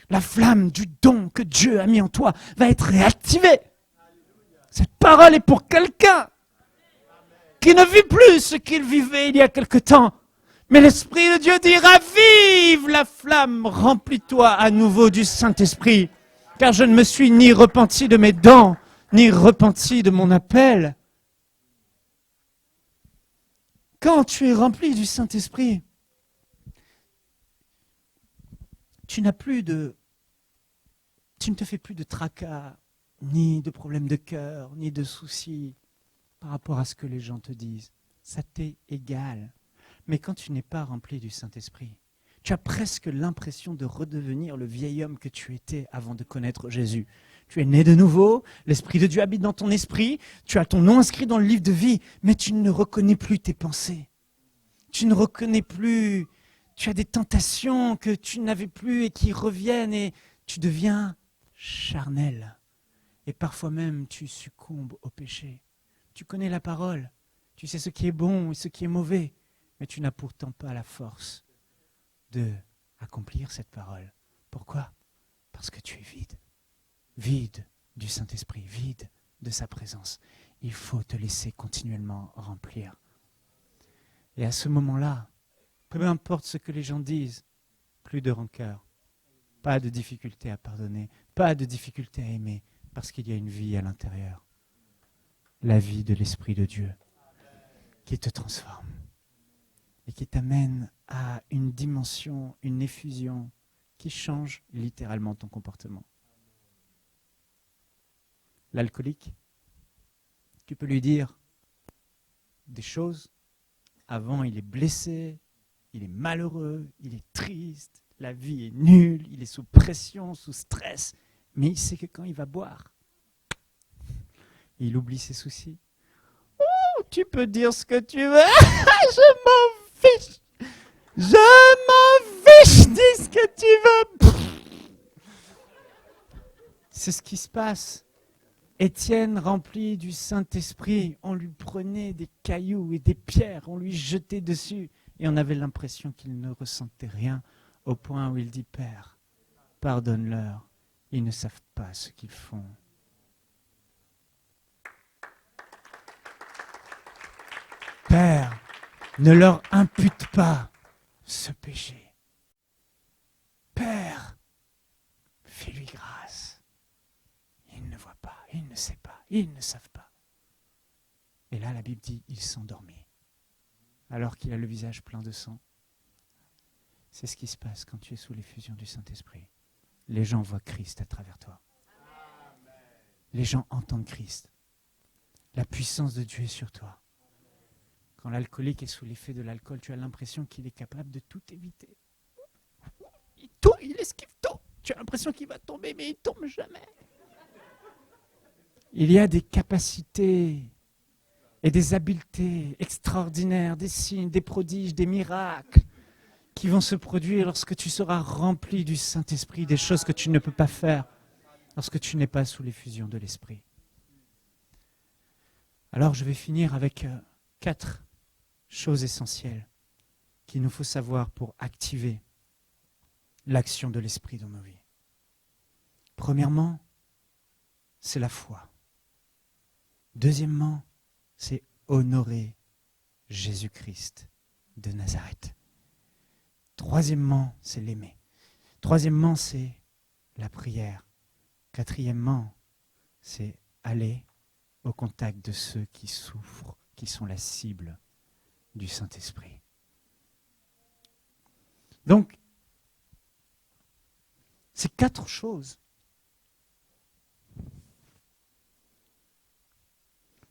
la flamme du don que Dieu a mis en toi va être réactivée. Cette parole est pour quelqu'un qui ne vit plus ce qu'il vivait il y a quelque temps. Mais l'Esprit de Dieu dit, ravive la flamme, remplis-toi à nouveau du Saint-Esprit, car je ne me suis ni repenti de mes dons, ni repenti de mon appel. Quand tu es rempli du Saint-Esprit, tu ne te fais plus de tracas, ni de problèmes de cœur, ni de soucis par rapport à ce que les gens te disent. Ça t'est égal. Mais quand tu n'es pas rempli du Saint-Esprit, tu as presque l'impression de redevenir le vieil homme que tu étais avant de connaître Jésus. Tu es né de nouveau, l'Esprit de Dieu habite dans ton esprit, tu as ton nom inscrit dans le livre de vie, mais tu ne reconnais plus tes pensées. Tu ne reconnais plus, tu as des tentations que tu n'avais plus et qui reviennent et tu deviens charnel. Et parfois même, tu succombes au péché. Tu connais la parole, tu sais ce qui est bon et ce qui est mauvais, mais tu n'as pourtant pas la force de accomplir cette parole. Pourquoi ? Parce que tu es vide. Vide du Saint-Esprit, vide de sa présence. Il faut te laisser continuellement remplir. Et à ce moment-là, peu importe ce que les gens disent, plus de rancœur, pas de difficulté à pardonner, pas de difficulté à aimer, parce qu'il y a une vie à l'intérieur. La vie de l'Esprit de Dieu qui te transforme et qui t'amène à une dimension, une effusion qui change littéralement ton comportement. L'alcoolique, tu peux lui dire des choses. Avant, il est blessé, il est malheureux, il est triste, la vie est nulle, il est sous pression, sous stress. Mais il sait que quand il va boire, il oublie ses soucis. Oh, tu peux dire ce que tu veux, je m'en fiche. Je m'en fiche, dis ce que tu veux. C'est ce qui se passe. Étienne, rempli du Saint-Esprit, on lui prenait des cailloux et des pierres, on lui jetait dessus. Et on avait l'impression qu'il ne ressentait rien, au point où il dit, Père, pardonne-leur, ils ne savent pas ce qu'ils font. Père, ne leur impute pas ce péché. Père, fais-lui grâce. Ils ne voient pas, ils ne savent pas, ils ne savent pas. Et là, la Bible dit, il s'endormit, alors qu'il a le visage plein de sang. C'est ce qui se passe quand tu es sous l'effusion du Saint-Esprit. Les gens voient Christ à travers toi. Les gens entendent Christ. La puissance de Dieu est sur toi. Quand l'alcoolique est sous l'effet de l'alcool, tu as l'impression qu'il est capable de tout éviter. Il esquive tout. Tu as l'impression qu'il va tomber, mais il ne tombe jamais. Il y a des capacités et des habiletés extraordinaires, des signes, des prodiges, des miracles qui vont se produire lorsque tu seras rempli du Saint-Esprit, des choses que tu ne peux pas faire lorsque tu n'es pas sous l'effusion de l'Esprit. Alors je vais finir avec 4 choses essentielles qu'il nous faut savoir pour activer l'action de l'Esprit dans nos vies. Premièrement, c'est la foi. Deuxièmement, c'est honorer Jésus-Christ de Nazareth. Troisièmement, c'est l'aimer. Troisièmement, c'est la prière. Quatrièmement, c'est aller au contact de ceux qui souffrent, qui sont la cible du Saint-Esprit. Donc, ces 4 choses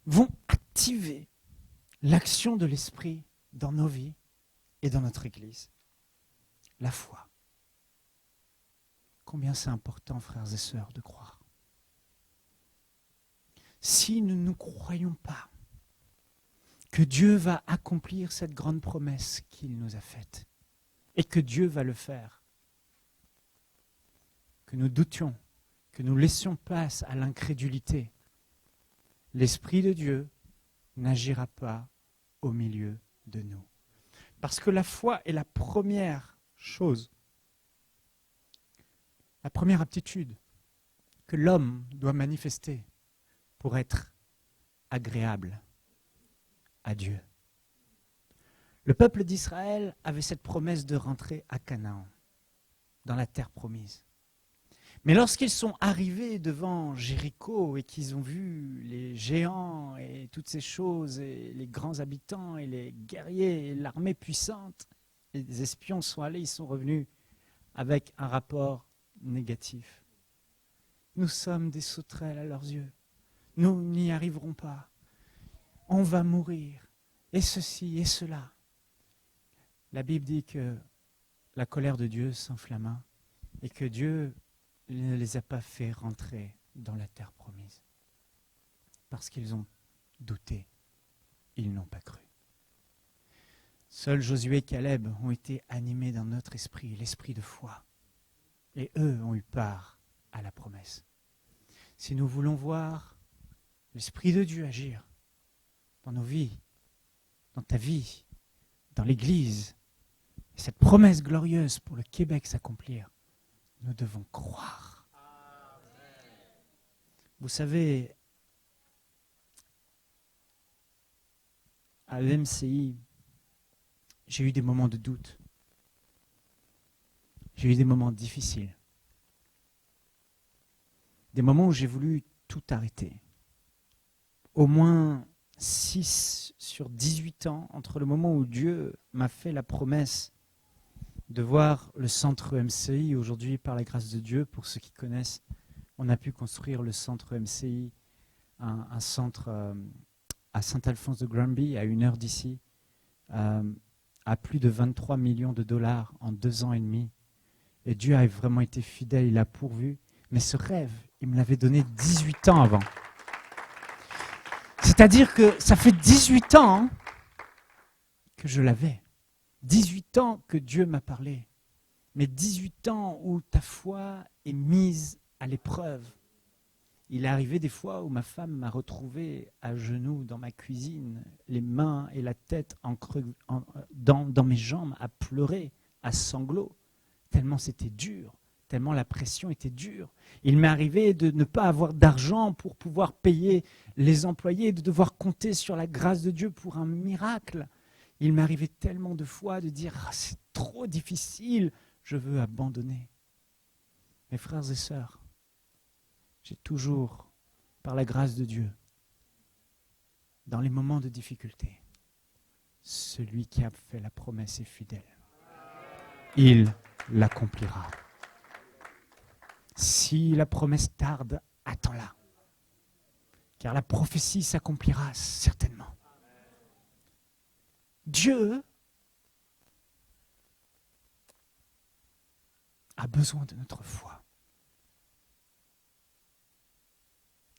vont activer l'action de l'Esprit dans nos vies et dans notre Église. La foi. Combien c'est important, frères et sœurs, de croire. Si nous ne croyons pas que Dieu va accomplir cette grande promesse qu'il nous a faite, et que Dieu va le faire, que nous doutions, que nous laissions place à l'incrédulité, l'Esprit de Dieu n'agira pas au milieu de nous. Parce que la foi est la première chose, la première aptitude que l'homme doit manifester pour être agréable à Dieu. Le peuple d'Israël avait cette promesse de rentrer à Canaan, dans la terre promise. Mais lorsqu'ils sont arrivés devant Jéricho et qu'ils ont vu les géants et toutes ces choses, et les grands habitants et les guerriers et l'armée puissante, les espions sont allés, ils sont revenus avec un rapport négatif. Nous sommes des sauterelles à leurs yeux. Nous n'y arriverons pas. On va mourir. Et ceci et cela. La Bible dit que la colère de Dieu s'enflamma et que Dieu ne les a pas fait rentrer dans la terre promise. Parce qu'ils ont douté. Ils n'ont pas cru. Seuls Josué et Caleb ont été animés dans notre esprit, l'esprit de foi. Et eux ont eu part à la promesse. Si nous voulons voir l'Esprit de Dieu agir dans nos vies, dans ta vie, dans l'Église, et cette promesse glorieuse pour le Québec s'accomplir, nous devons croire. Vous savez, à l'MCI, j'ai eu des moments de doute. J'ai eu des moments difficiles. Des moments où j'ai voulu tout arrêter. Au moins 6 sur 18 ans, entre le moment où Dieu m'a fait la promesse de voir le centre MCI. Aujourd'hui, par la grâce de Dieu, pour ceux qui connaissent, on a pu construire le centre MCI, un centre à Saint-Alphonse de Granby, à 1 heure d'ici, à plus de 23 millions de dollars en 2 ans et demi. Et Dieu a vraiment été fidèle, il a pourvu. Mais ce rêve, il me l'avait donné 18 ans avant. C'est-à-dire que ça fait 18 ans que je l'avais. 18 ans que Dieu m'a parlé. Mais 18 ans où ta foi est mise à l'épreuve. Il est arrivé des fois où ma femme m'a retrouvé à genoux dans ma cuisine, les mains et la tête dans mes jambes, à pleurer, à sanglots, tellement c'était dur, tellement la pression était dure. Il m'est arrivé de ne pas avoir d'argent pour pouvoir payer les employés, de devoir compter sur la grâce de Dieu pour un miracle. Il m'est arrivé tellement de fois de dire « c'est trop difficile, je veux abandonner ». Mes frères et sœurs, j'ai toujours, par la grâce de Dieu, dans les moments de difficulté, celui qui a fait la promesse est fidèle. Il l'accomplira. Si la promesse tarde, attends-la. Car la prophétie s'accomplira certainement. Dieu a besoin de notre foi.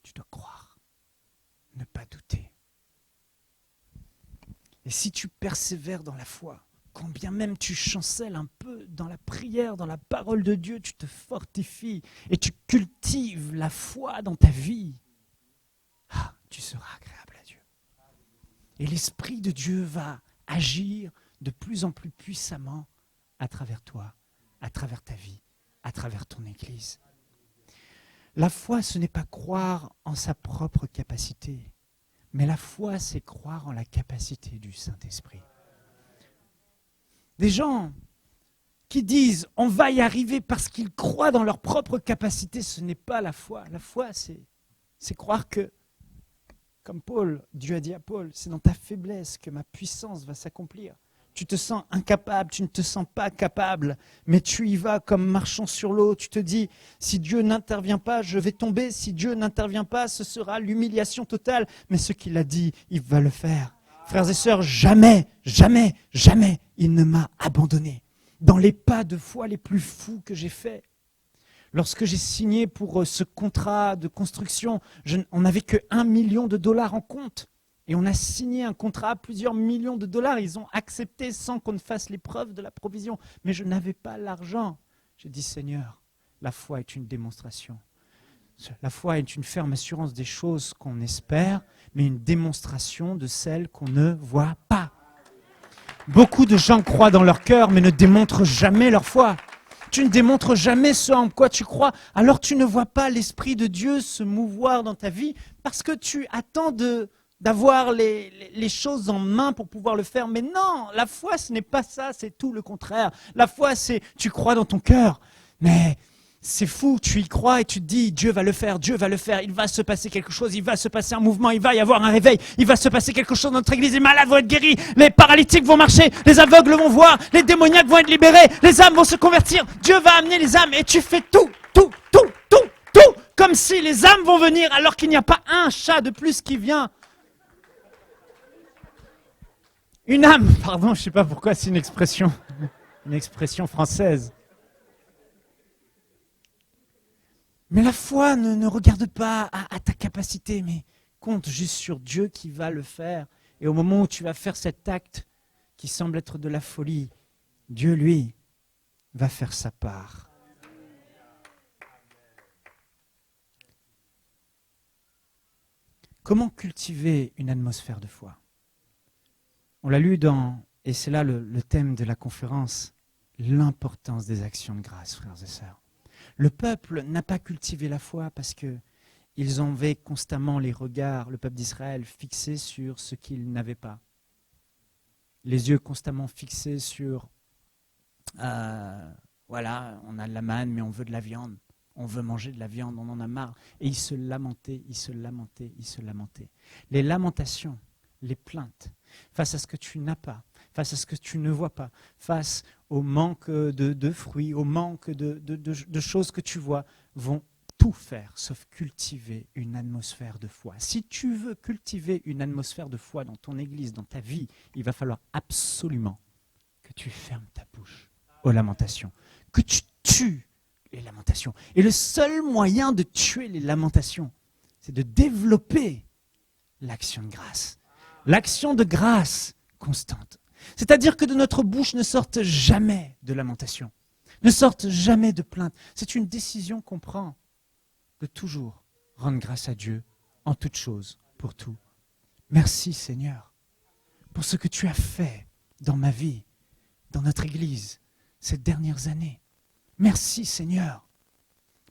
Tu dois croire, ne pas douter. Et si tu persévères dans la foi, quand bien même tu chancelles un peu dans la prière, dans la parole de Dieu, tu te fortifies et tu cultives la foi dans ta vie, tu seras agréable à Dieu. Et l'Esprit de Dieu va agir de plus en plus puissamment à travers toi, à travers ta vie, à travers ton Église. La foi, ce n'est pas croire en sa propre capacité, mais la foi, c'est croire en la capacité du Saint-Esprit. Des gens qui disent « on va y arriver » parce qu'ils croient dans leur propre capacité, ce n'est pas la foi. La foi, c'est croire que, comme Paul, Dieu a dit à Paul, c'est dans ta faiblesse que ma puissance va s'accomplir. Tu te sens incapable, tu ne te sens pas capable, mais tu y vas comme marchant sur l'eau. Tu te dis, si Dieu n'intervient pas, je vais tomber. Si Dieu n'intervient pas, ce sera l'humiliation totale. Mais ce qu'il a dit, il va le faire. Frères et sœurs, jamais, jamais, jamais, il ne m'a abandonné. Dans les pas de foi les plus fous que j'ai faits, lorsque j'ai signé pour ce contrat de construction, on n'avait que 1 million de dollars en compte. Et on a signé un contrat à plusieurs millions de dollars. Ils ont accepté sans qu'on ne fasse les preuves de la provision. Mais je n'avais pas l'argent. J'ai dit, Seigneur, la foi est une démonstration. La foi est une ferme assurance des choses qu'on espère, mais une démonstration de celles qu'on ne voit pas. Beaucoup de gens croient dans leur cœur, mais ne démontrent jamais leur foi. Tu ne démontres jamais ce en quoi tu crois, alors tu ne vois pas l'Esprit de Dieu se mouvoir dans ta vie, parce que tu attends d'avoir les choses en main pour pouvoir le faire. Mais non, la foi, ce n'est pas ça, c'est tout le contraire. La foi, c'est tu crois dans ton cœur, mais c'est fou, tu y crois et tu te dis, Dieu va le faire, il va se passer quelque chose, il va se passer un mouvement, il va y avoir un réveil, il va se passer quelque chose dans notre église, les malades vont être guéris, les paralytiques vont marcher, les aveugles vont voir, les démoniaques vont être libérés, les âmes vont se convertir, Dieu va amener les âmes et tu fais tout, comme si les âmes vont venir alors qu'il n'y a pas un chat de plus qui vient. Une âme, pardon, je ne sais pas pourquoi c'est une expression française. Mais la foi ne regarde pas à ta capacité, mais compte juste sur Dieu qui va le faire. Et au moment où tu vas faire cet acte qui semble être de la folie, Dieu, lui, va faire sa part. Comment cultiver une atmosphère de foi ? On l'a lu et c'est là le thème de la conférence, l'importance des actions de grâce, frères et sœurs. Le peuple n'a pas cultivé la foi parce qu'ils avaient constamment les regards, le peuple d'Israël, fixés sur ce qu'ils n'avaient pas. les yeux constamment fixés sur voilà, on a de la manne, mais on veut de la viande. On veut manger de la viande, on en a marre. Et il se lamentait, il se lamentait, il se lamentait. Les lamentations, les plaintes, face à ce que tu n'as pas, face à ce que tu ne vois pas, face au manque de fruits, au manque de choses que tu vois, vont tout faire sauf cultiver une atmosphère de foi. Si tu veux cultiver une atmosphère de foi dans ton église, dans ta vie, il va falloir absolument que tu fermes ta bouche aux lamentations, que tu tues les lamentations. Et le seul moyen de tuer les lamentations, c'est de développer l'action de grâce. L'action de grâce constante. C'est-à-dire que de notre bouche ne sortent jamais de lamentations, ne sortent jamais de plaintes. C'est une décision qu'on prend de toujours rendre grâce à Dieu en toutes choses, pour tout. Merci Seigneur pour ce que tu as fait dans ma vie, dans notre Église, ces dernières années. Merci Seigneur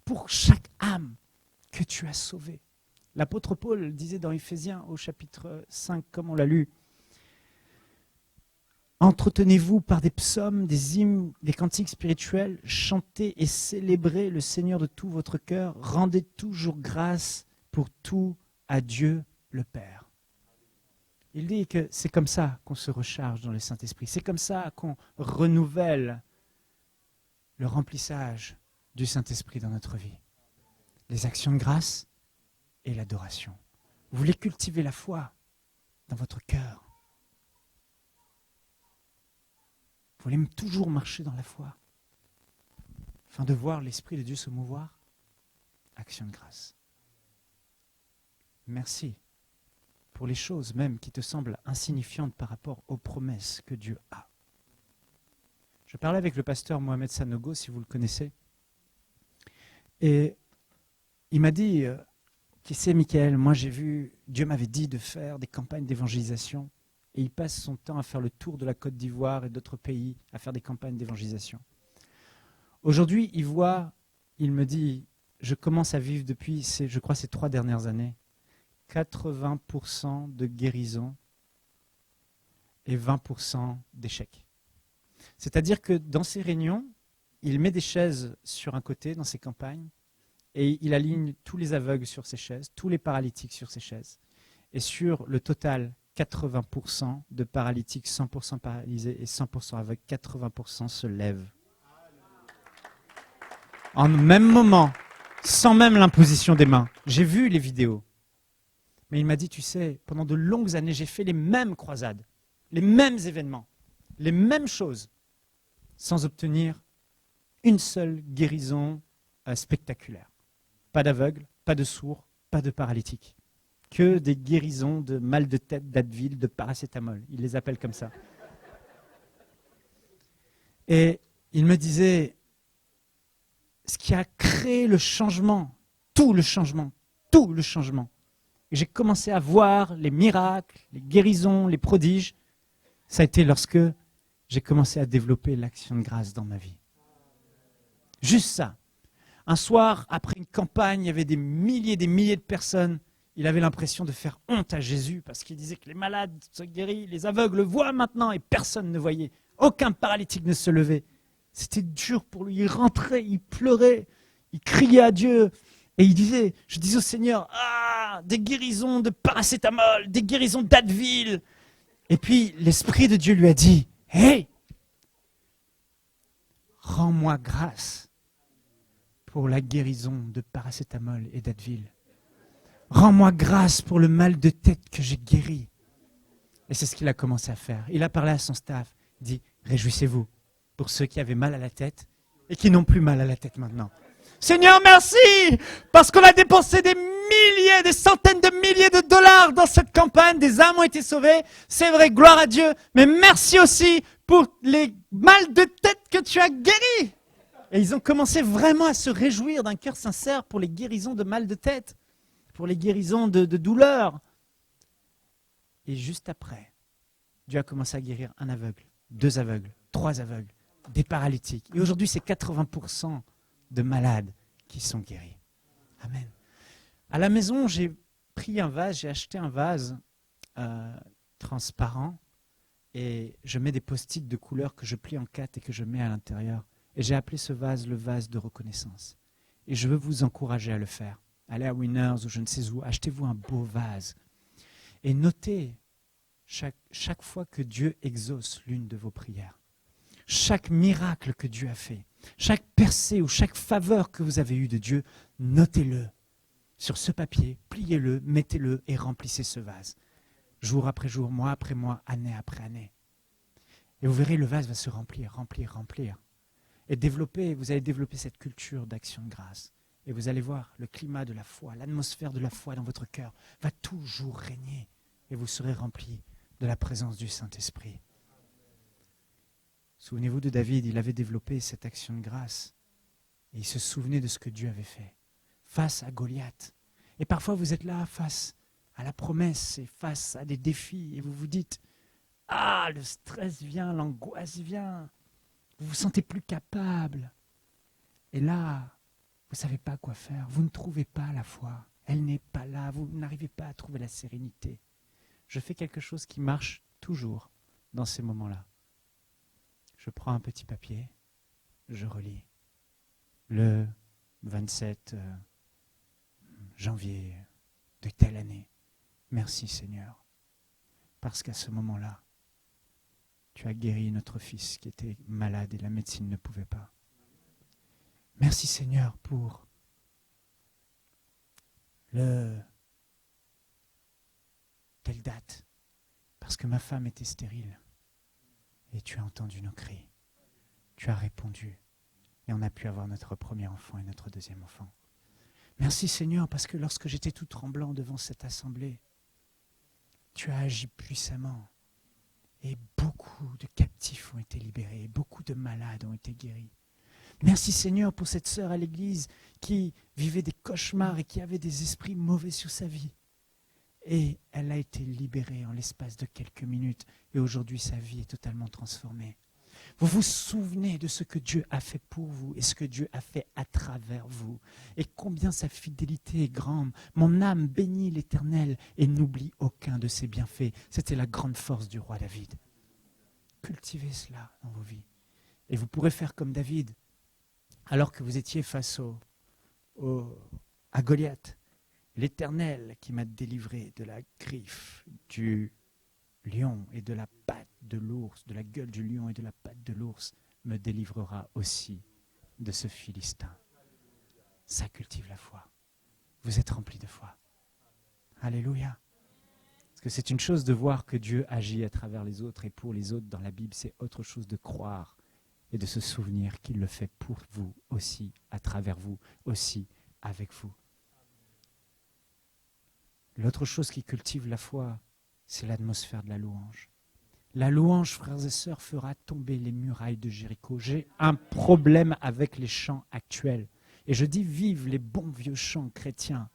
pour chaque âme que tu as sauvée. L'apôtre Paul disait dans Éphésiens au chapitre 5, comme on l'a lu, « Entretenez-vous par des psaumes, des hymnes, des cantiques spirituels, chantez et célébrez le Seigneur de tout votre cœur, rendez toujours grâce pour tout à Dieu le Père. » Il dit que c'est comme ça qu'on se recharge dans le Saint-Esprit, c'est comme ça qu'on renouvelle le remplissage du Saint-Esprit dans notre vie. Les actions de grâce et l'adoration. Vous voulez cultiver la foi dans votre cœur. Vous voulez toujours marcher dans la foi afin de voir l'Esprit de Dieu se mouvoir. Action de grâce. Merci pour les choses même qui te semblent insignifiantes par rapport aux promesses que Dieu a. Je parlais avec le pasteur Mohamed Sanogo, si vous le connaissez, et il m'a dit, tu sais Michael, moi j'ai vu, Dieu m'avait dit de faire des campagnes d'évangélisation, et il passe son temps à faire le tour de la Côte d'Ivoire et d'autres pays, à faire des campagnes d'évangélisation. Aujourd'hui, il me dit, je commence à vivre depuis, je crois, ces 3 dernières années, 80% de guérison et 20% d'échecs. C'est-à-dire que dans ces réunions, il met des chaises sur un côté dans ses campagnes et il aligne tous les aveugles sur ces chaises, tous les paralytiques sur ces chaises. Et sur le total, 80% de paralytiques, 100% paralysés et 100% aveugles, 80% se lèvent. En même moment, sans même l'imposition des mains. J'ai vu les vidéos. Mais il m'a dit, tu sais, pendant de longues années, j'ai fait les mêmes croisades, les mêmes événements, les mêmes choses, sans obtenir une seule guérison spectaculaire. Pas d'aveugle, pas de sourd, pas de paralytique. Que des guérisons de mal de tête, d'Advil, de paracétamol. Il les appelle comme ça. Et il me disait, ce qui a créé le changement, tout le changement, et j'ai commencé à voir les miracles, les guérisons, les prodiges, ça a été lorsque j'ai commencé à développer l'action de grâce dans ma vie. Juste ça. Un soir, après une campagne, il y avait des milliers de personnes. Il avait l'impression de faire honte à Jésus parce qu'il disait que les malades se guérissent, les aveugles voient maintenant et personne ne voyait. Aucun paralytique ne se levait. C'était dur pour lui. Il rentrait, il pleurait, il criait à Dieu. Et je disais au Seigneur, des guérisons de paracétamol, des guérisons d'Advil. Et puis l'Esprit de Dieu lui a dit, hey, rends-moi grâce pour la guérison de paracétamol et d'Advil. Rends-moi grâce pour le mal de tête que j'ai guéri. Et c'est ce qu'il a commencé à faire. Il a parlé à son staff. Il dit, réjouissez-vous pour ceux qui avaient mal à la tête et qui n'ont plus mal à la tête maintenant. Seigneur, merci, parce qu'on a dépensé des milliers, des centaines de milliers de dollars dans cette campagne. Des âmes ont été sauvées. C'est vrai, gloire à Dieu. Mais merci aussi pour les mal de tête que tu as guéris. Et ils ont commencé vraiment à se réjouir d'un cœur sincère pour les guérisons de mal de tête, pour les guérisons de douleur. Et juste après, Dieu a commencé à guérir un aveugle, 2 aveugles, 3 aveugles, des paralytiques. Et aujourd'hui, c'est 80% de malades qui sont guéris. Amen. À la maison, j'ai pris un vase, j'ai acheté un vase transparent et je mets des post-it de couleurs que je plie en 4 et que je mets à l'intérieur. Et j'ai appelé ce vase le vase de reconnaissance. Et je veux vous encourager à le faire. Allez à Winners ou je ne sais où, achetez-vous un beau vase. Et notez chaque fois que Dieu exauce l'une de vos prières. Chaque miracle que Dieu a fait, chaque percée ou chaque faveur que vous avez eue de Dieu, notez-le sur ce papier, pliez-le, mettez-le et remplissez ce vase. Jour après jour, mois après mois, année après année. Et vous verrez, le vase va se remplir, remplir, remplir. Et vous allez développer cette culture d'action de grâce. Et vous allez voir, le climat de la foi, l'atmosphère de la foi dans votre cœur va toujours régner. Et vous serez remplis de la présence du Saint-Esprit. Souvenez-vous de David, il avait développé cette action de grâce. Et il se souvenait de ce que Dieu avait fait face à Goliath. Et parfois vous êtes là face à la promesse et face à des défis. Et vous vous dites, ah, le stress vient, l'angoisse vient. Vous vous sentez plus capable. Et là, vous ne savez pas quoi faire. Vous ne trouvez pas la foi. Elle n'est pas là. Vous n'arrivez pas à trouver la sérénité. Je fais quelque chose qui marche toujours dans ces moments-là. Je prends un petit papier, je relis. Le 27 janvier de telle année. Merci Seigneur. Parce qu'à ce moment-là, tu as guéri notre fils qui était malade et la médecine ne pouvait pas. Merci Seigneur pour telle date, parce que ma femme était stérile. Et tu as entendu nos cris. Tu as répondu. Et on a pu avoir notre premier enfant et notre deuxième enfant. Merci Seigneur, parce que lorsque j'étais tout tremblant devant cette assemblée, tu as agi puissamment. Et beaucoup de captifs ont été libérés. Et beaucoup de malades ont été guéris. Merci Seigneur pour cette sœur à l'église qui vivait des cauchemars et qui avait des esprits mauvais sur sa vie. Et elle a été libérée en l'espace de quelques minutes. Et aujourd'hui, sa vie est totalement transformée. Vous vous souvenez de ce que Dieu a fait pour vous et ce que Dieu a fait à travers vous. Et combien sa fidélité est grande. Mon âme bénit l'Éternel et n'oublie aucun de ses bienfaits. C'était la grande force du roi David. Cultivez cela dans vos vies. Et vous pourrez faire comme David, alors que vous étiez face à Goliath. L'Éternel qui m'a délivré de la griffe du lion et de la patte de l'ours, de la gueule du lion et de la patte de l'ours, me délivrera aussi de ce Philistin. Ça cultive la foi. Vous êtes remplis de foi. Alléluia. Parce que c'est une chose de voir que Dieu agit à travers les autres et pour les autres dans la Bible, c'est autre chose de croire et de se souvenir qu'il le fait pour vous aussi, à travers vous, aussi avec vous. L'autre chose qui cultive la foi, c'est l'atmosphère de la louange. La louange, frères et sœurs, fera tomber les murailles de Jéricho. J'ai un problème avec les chants actuels. Et je dis vive les bons vieux chants chrétiens.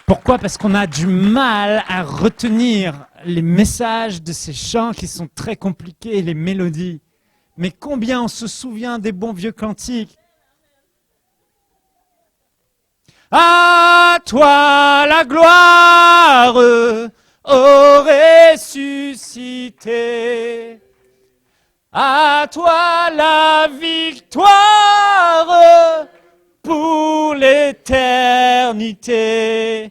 Pourquoi ? Parce qu'on a du mal à retenir les messages de ces chants qui sont très compliqués, les mélodies. Mais combien on se souvient des bons vieux cantiques ? À toi la gloire, ô ressuscité. À toi la victoire pour l'éternité.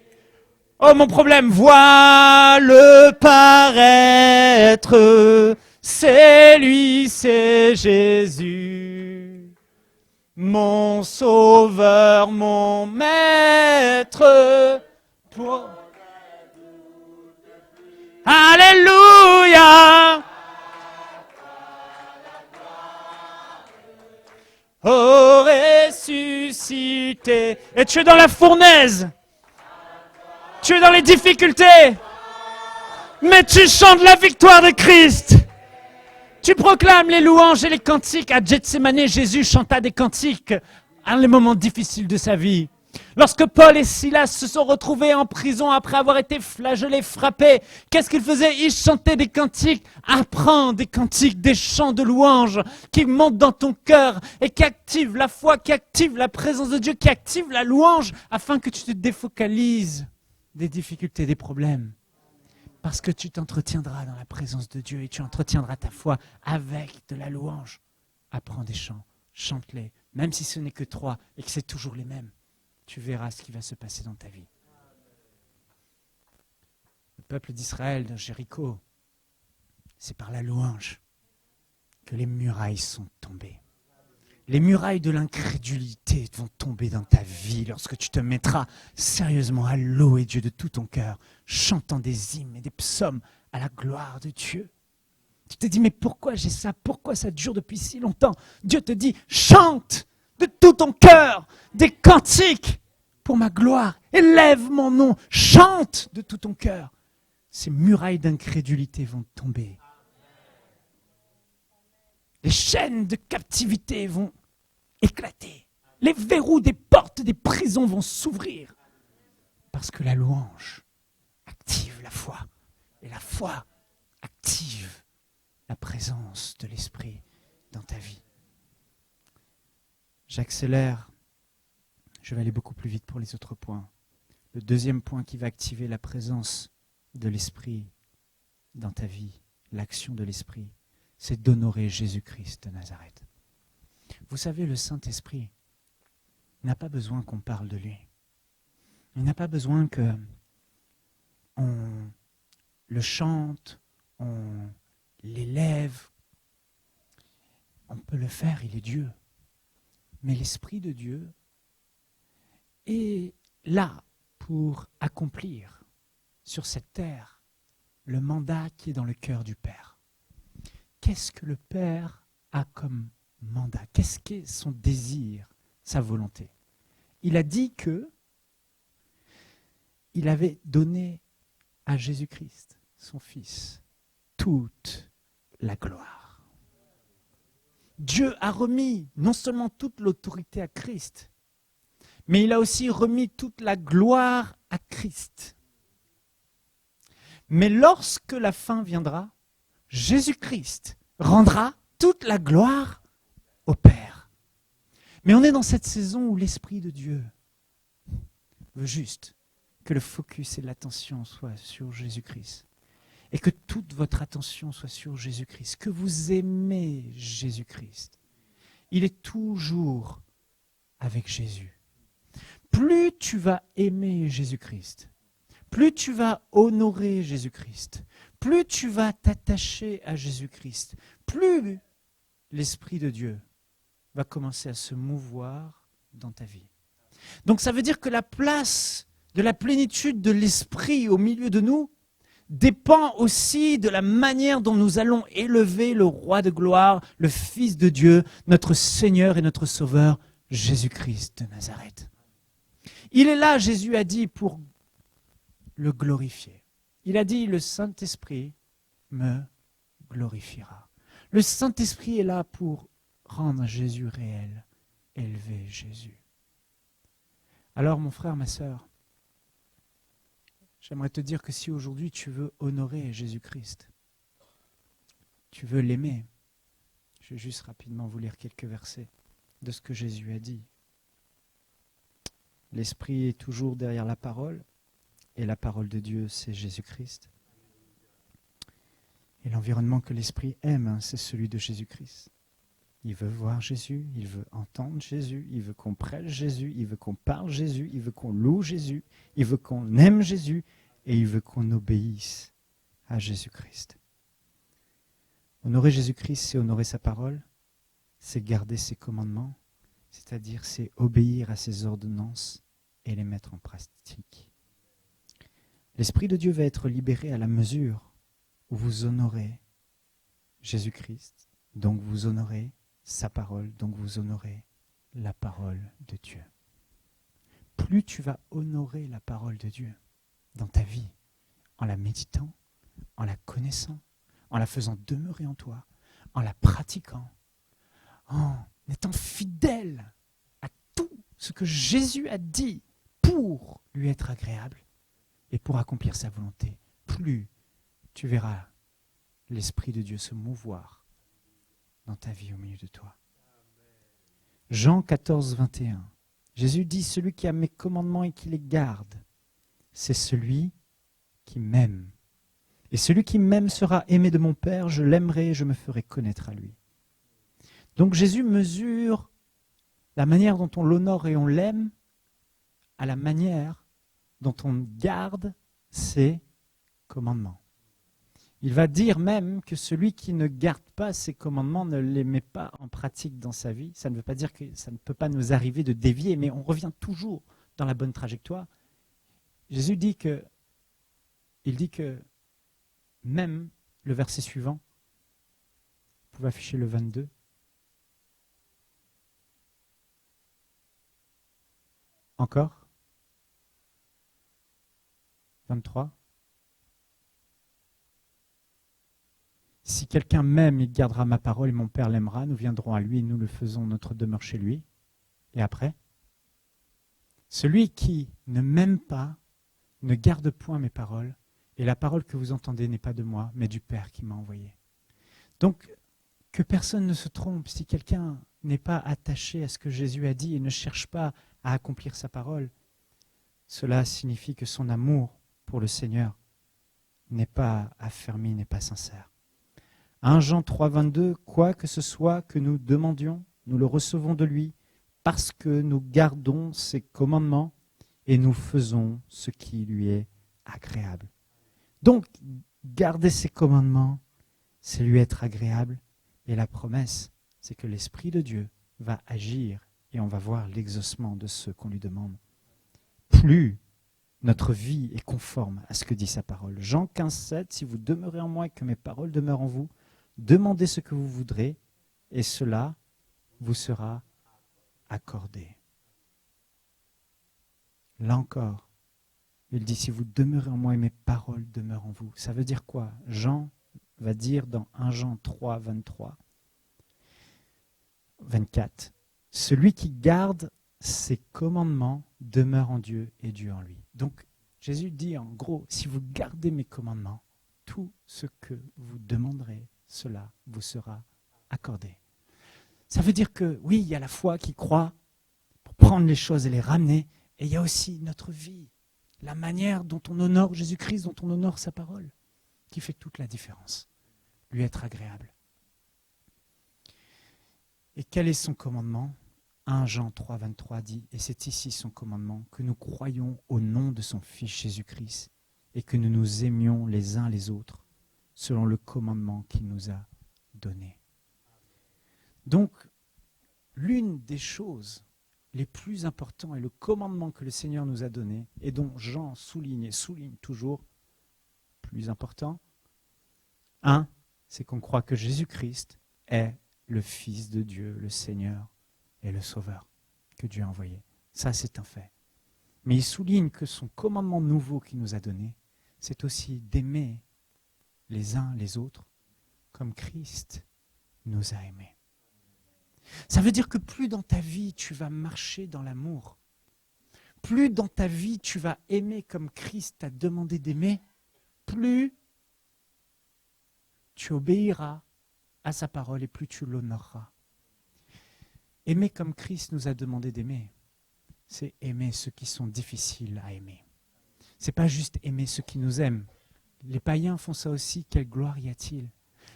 Oh mon problème, vois-le paraître, c'est lui, c'est Jésus. Mon sauveur, mon maître, pour... Alléluia! Oh, ressuscité! Et tu es dans la fournaise, tu es dans les difficultés, mais tu chantes la victoire de Christ. Tu proclames les louanges et les cantiques. À Gethsémane, Jésus chanta des cantiques à les moments difficiles de sa vie. Lorsque Paul et Silas se sont retrouvés en prison après avoir été flagellés, frappés, qu'est-ce qu'ils faisaient ? Ils chantaient des cantiques. Apprends des cantiques, des chants de louanges qui montent dans ton cœur et qui activent la foi, qui activent la présence de Dieu, qui activent la louange afin que tu te défocalises des difficultés, des problèmes. Parce que tu t'entretiendras dans la présence de Dieu et tu entretiendras ta foi avec de la louange. Apprends des chants, chante-les, même si ce n'est que 3 et que c'est toujours les mêmes. Tu verras ce qui va se passer dans ta vie. Le peuple d'Israël, de Jéricho, c'est par la louange que les murailles sont tombées. Les murailles de l'incrédulité vont tomber dans ta vie lorsque tu te mettras sérieusement à louer Dieu de tout ton cœur, chantant des hymnes et des psaumes à la gloire de Dieu. Tu te dis, mais pourquoi j'ai ça? Pourquoi ça dure depuis si longtemps? Dieu te dit, chante de tout ton cœur des cantiques pour ma gloire. Élève mon nom, chante de tout ton cœur. Ces murailles d'incrédulité vont tomber. Les chaînes de captivité vont éclater. Les verrous des portes des prisons vont s'ouvrir. Parce que la louange active la foi. Et la foi active la présence de l'Esprit dans ta vie. J'accélère. Je vais aller beaucoup plus vite pour les autres points. Le deuxième point qui va activer la présence de l'Esprit dans ta vie, l'action de l'Esprit, c'est d'honorer Jésus-Christ de Nazareth. Vous savez, le Saint-Esprit n'a pas besoin qu'on parle de lui. Il n'a pas besoin qu'on le chante, on l'élève. On peut le faire, il est Dieu. Mais l'Esprit de Dieu est là pour accomplir sur cette terre le mandat qui est dans le cœur du Père. Qu'est-ce que le Père a comme mandat? Qu'est-ce qu'est son désir, sa volonté? Il a dit que il avait donné à Jésus-Christ, son Fils, toute la gloire. Dieu a remis non seulement toute l'autorité à Christ, mais il a aussi remis toute la gloire à Christ. Mais lorsque la fin viendra, Jésus-Christ rendra toute la gloire au Père. Mais on est dans cette saison où l'Esprit de Dieu veut juste que le focus et l'attention soient sur Jésus-Christ. Et que toute votre attention soit sur Jésus-Christ. Que vous aimez Jésus-Christ. Il est toujours avec Jésus. Plus tu vas aimer Jésus-Christ, plus tu vas honorer Jésus-Christ, plus tu vas t'attacher à Jésus-Christ, plus l'Esprit de Dieu va commencer à se mouvoir dans ta vie. Donc ça veut dire que la place de la plénitude de l'Esprit au milieu de nous dépend aussi de la manière dont nous allons élever le Roi de gloire, le Fils de Dieu, notre Seigneur et notre Sauveur, Jésus-Christ de Nazareth. Il est là, Jésus a dit, pour le glorifier. Il a dit, le Saint-Esprit me glorifiera. Le Saint-Esprit est là pour rendre Jésus réel, élever Jésus. Alors, mon frère, ma sœur, j'aimerais te dire que si aujourd'hui tu veux honorer Jésus-Christ, tu veux l'aimer, je vais juste rapidement vous lire quelques versets de ce que Jésus a dit. L'Esprit est toujours derrière la parole, et la parole de Dieu, c'est Jésus-Christ. Et l'environnement que l'Esprit aime, c'est celui de Jésus-Christ. Il veut voir Jésus, il veut entendre Jésus, il veut qu'on prêche Jésus, il veut qu'on parle Jésus, il veut qu'on loue Jésus, il veut qu'on aime Jésus et il veut qu'on obéisse à Jésus-Christ. Honorer Jésus-Christ, c'est honorer sa parole, c'est garder ses commandements, c'est-à-dire c'est obéir à ses ordonnances et les mettre en pratique. L'Esprit de Dieu va être libéré à la mesure où vous honorez Jésus-Christ, donc vous honorez sa parole, donc vous honorez la parole de Dieu. Plus tu vas honorer la parole de Dieu dans ta vie, en la méditant, en la connaissant, en la faisant demeurer en toi, en la pratiquant, en étant fidèle à tout ce que Jésus a dit pour lui être agréable et pour accomplir sa volonté, plus tu verras l'Esprit de Dieu se mouvoir dans ta vie au milieu de toi. Jean 14, 21. Jésus dit, celui qui a mes commandements et qui les garde, c'est celui qui m'aime. Et celui qui m'aime sera aimé de mon Père, je l'aimerai et je me ferai connaître à lui. Donc Jésus mesure la manière dont on l'honore et on l'aime à la manière dont on garde ses commandements. Il va dire même que celui qui ne garde pas ses commandements ne les met pas en pratique dans sa vie. Ça ne veut pas dire que ça ne peut pas nous arriver de dévier, mais on revient toujours dans la bonne trajectoire. Jésus dit que, même le verset suivant, vous pouvez afficher le 22, encore 23. Si quelqu'un m'aime, il gardera ma parole et mon Père l'aimera. Nous viendrons à lui et nous le faisons notre demeure chez lui. Et après, celui qui ne m'aime pas ne garde point mes paroles et la parole que vous entendez n'est pas de moi, mais du Père qui m'a envoyé. Donc, que personne ne se trompe. Si quelqu'un n'est pas attaché à ce que Jésus a dit et ne cherche pas à accomplir sa parole, cela signifie que son amour pour le Seigneur n'est pas affermi, n'est pas sincère. 1 Jean 3, 22, quoi que ce soit que nous demandions, nous le recevons de lui, parce que nous gardons ses commandements et nous faisons ce qui lui est agréable. Donc, garder ses commandements, c'est lui être agréable. Et la promesse, c'est que l'Esprit de Dieu va agir et on va voir l'exaucement de ce qu'on lui demande. Plus notre vie est conforme à ce que dit sa parole. Jean 15, 7, si vous demeurez en moi et que mes paroles demeurent en vous, demandez ce que vous voudrez et cela vous sera accordé. Là encore, il dit, si vous demeurez en moi et mes paroles demeurent en vous. Ça veut dire quoi? Jean va dire dans 1 Jean 3, 23, 24, celui qui garde ses commandements demeure en Dieu et Dieu en lui. Donc, Jésus dit en gros, si vous gardez mes commandements, tout ce que vous demanderez, cela vous sera accordé. Ça veut dire que, oui, il y a la foi qui croit pour prendre les choses et les ramener, et il y a aussi notre vie, la manière dont on honore Jésus-Christ, dont on honore sa parole, qui fait toute la différence. Lui être agréable. Et quel est son commandement? 1 Jean 3, 23 dit, et c'est ici son commandement, que nous croyions au nom de son Fils Jésus-Christ et que nous nous aimions les uns les autres selon le commandement qu'il nous a donné. Donc, l'une des choses les plus importantes est le commandement que le Seigneur nous a donné et dont Jean souligne et souligne toujours, plus important, c'est qu'on croit que Jésus-Christ est le Fils de Dieu, le Seigneur et le Sauveur que Dieu a envoyé. Ça, c'est un fait. Mais il souligne que son commandement nouveau qu'il nous a donné, c'est aussi d'aimer les uns les autres comme Christ nous a aimés. Ça veut dire que plus dans ta vie tu vas marcher dans l'amour, plus dans ta vie tu vas aimer comme Christ t'a demandé d'aimer, plus tu obéiras à sa parole et plus tu l'honoreras. Aimer comme Christ nous a demandé d'aimer, c'est aimer ceux qui sont difficiles à aimer. C'est pas juste aimer ceux qui nous aiment. Les païens font ça aussi, quelle gloire y a-t-il?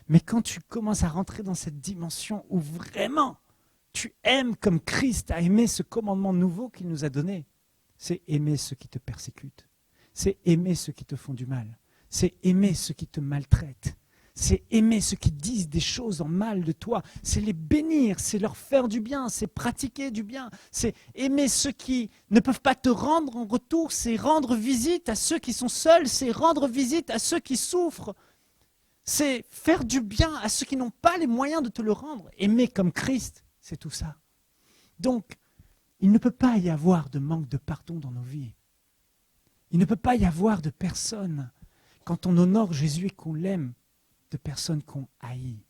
Mais quand tu commences à rentrer dans cette dimension où vraiment tu aimes comme Christ a aimé ce commandement nouveau qu'il nous a donné, c'est aimer ceux qui te persécutent, c'est aimer ceux qui te font du mal, c'est aimer ceux qui te maltraitent, c'est aimer ceux qui disent des choses en mal de toi, c'est les bénir, c'est leur faire du bien, c'est pratiquer du bien, c'est aimer ceux qui ne peuvent pas te rendre en retour, c'est rendre visite à ceux qui sont seuls, c'est rendre visite à ceux qui souffrent, c'est faire du bien à ceux qui n'ont pas les moyens de te le rendre. Aimer comme Christ, c'est tout ça. Donc, il ne peut pas y avoir de manque de pardon dans nos vies. Il ne peut pas y avoir de personnes, quand on honore Jésus et qu'on l'aime, de personnes qu'on haït.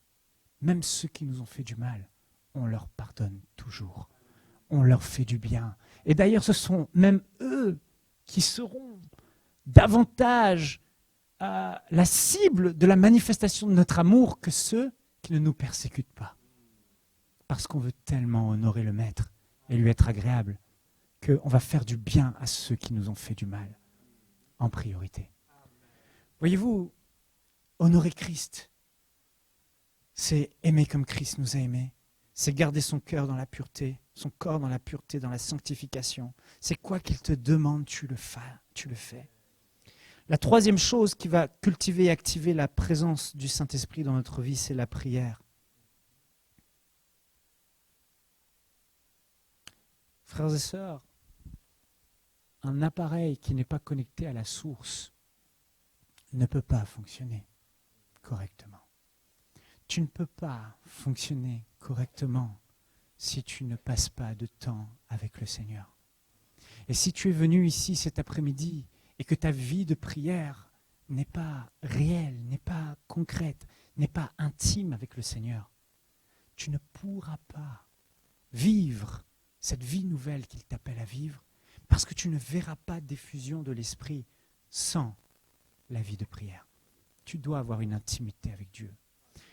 Même ceux qui nous ont fait du mal, on leur pardonne toujours. On leur fait du bien. Et d'ailleurs, ce sont même eux qui seront davantage la cible de la manifestation de notre amour que ceux qui ne nous persécutent pas. Parce qu'on veut tellement honorer le Maître et lui être agréable qu'on va faire du bien à ceux qui nous ont fait du mal, en priorité. Voyez-vous, honorer Christ, c'est aimer comme Christ nous a aimés. C'est garder son cœur dans la pureté, son corps dans la pureté, dans la sanctification. C'est quoi qu'il te demande, tu le fais. La troisième chose qui va cultiver et activer la présence du Saint-Esprit dans notre vie, c'est la prière. Frères et sœurs, un appareil qui n'est pas connecté à la source ne peut pas fonctionner correctement. Tu ne peux pas fonctionner correctement si tu ne passes pas de temps avec le Seigneur. Et si tu es venu ici cet après-midi et que ta vie de prière n'est pas réelle, n'est pas concrète, n'est pas intime avec le Seigneur, tu ne pourras pas vivre cette vie nouvelle qu'il t'appelle à vivre parce que tu ne verras pas d'effusion de l'Esprit sans la vie de prière. Tu dois avoir une intimité avec Dieu.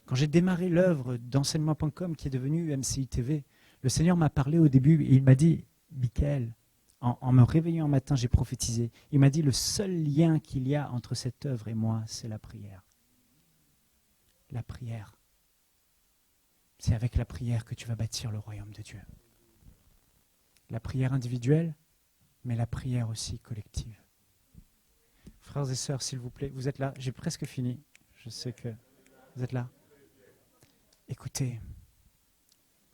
Quand j'ai démarré l'œuvre d'enseignement.com qui est devenue MCI TV, le Seigneur m'a parlé au début et il m'a dit, Michael, en me réveillant un matin, j'ai prophétisé. Il m'a dit, le seul lien qu'il y a entre cette œuvre et moi, c'est la prière. La prière. C'est avec la prière que tu vas bâtir le royaume de Dieu. La prière individuelle, mais la prière aussi collective. Frères et sœurs, s'il vous plaît, vous êtes là, j'ai presque fini. Je sais que vous êtes là. Écoutez,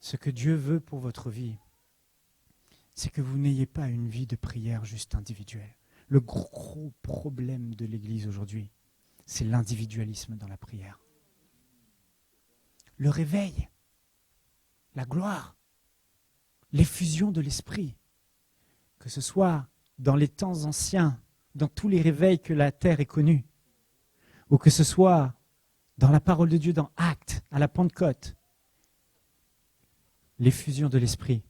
ce que Dieu veut pour votre vie, c'est que vous n'ayez pas une vie de prière juste individuelle. Le gros problème de l'Église aujourd'hui, c'est l'individualisme dans la prière. Le réveil, la gloire, l'effusion de l'Esprit, que ce soit dans les temps anciens, dans tous les réveils que la terre ait connus, ou que ce soit dans la parole de Dieu, dans Actes, à la Pentecôte, l'effusion de l'Esprit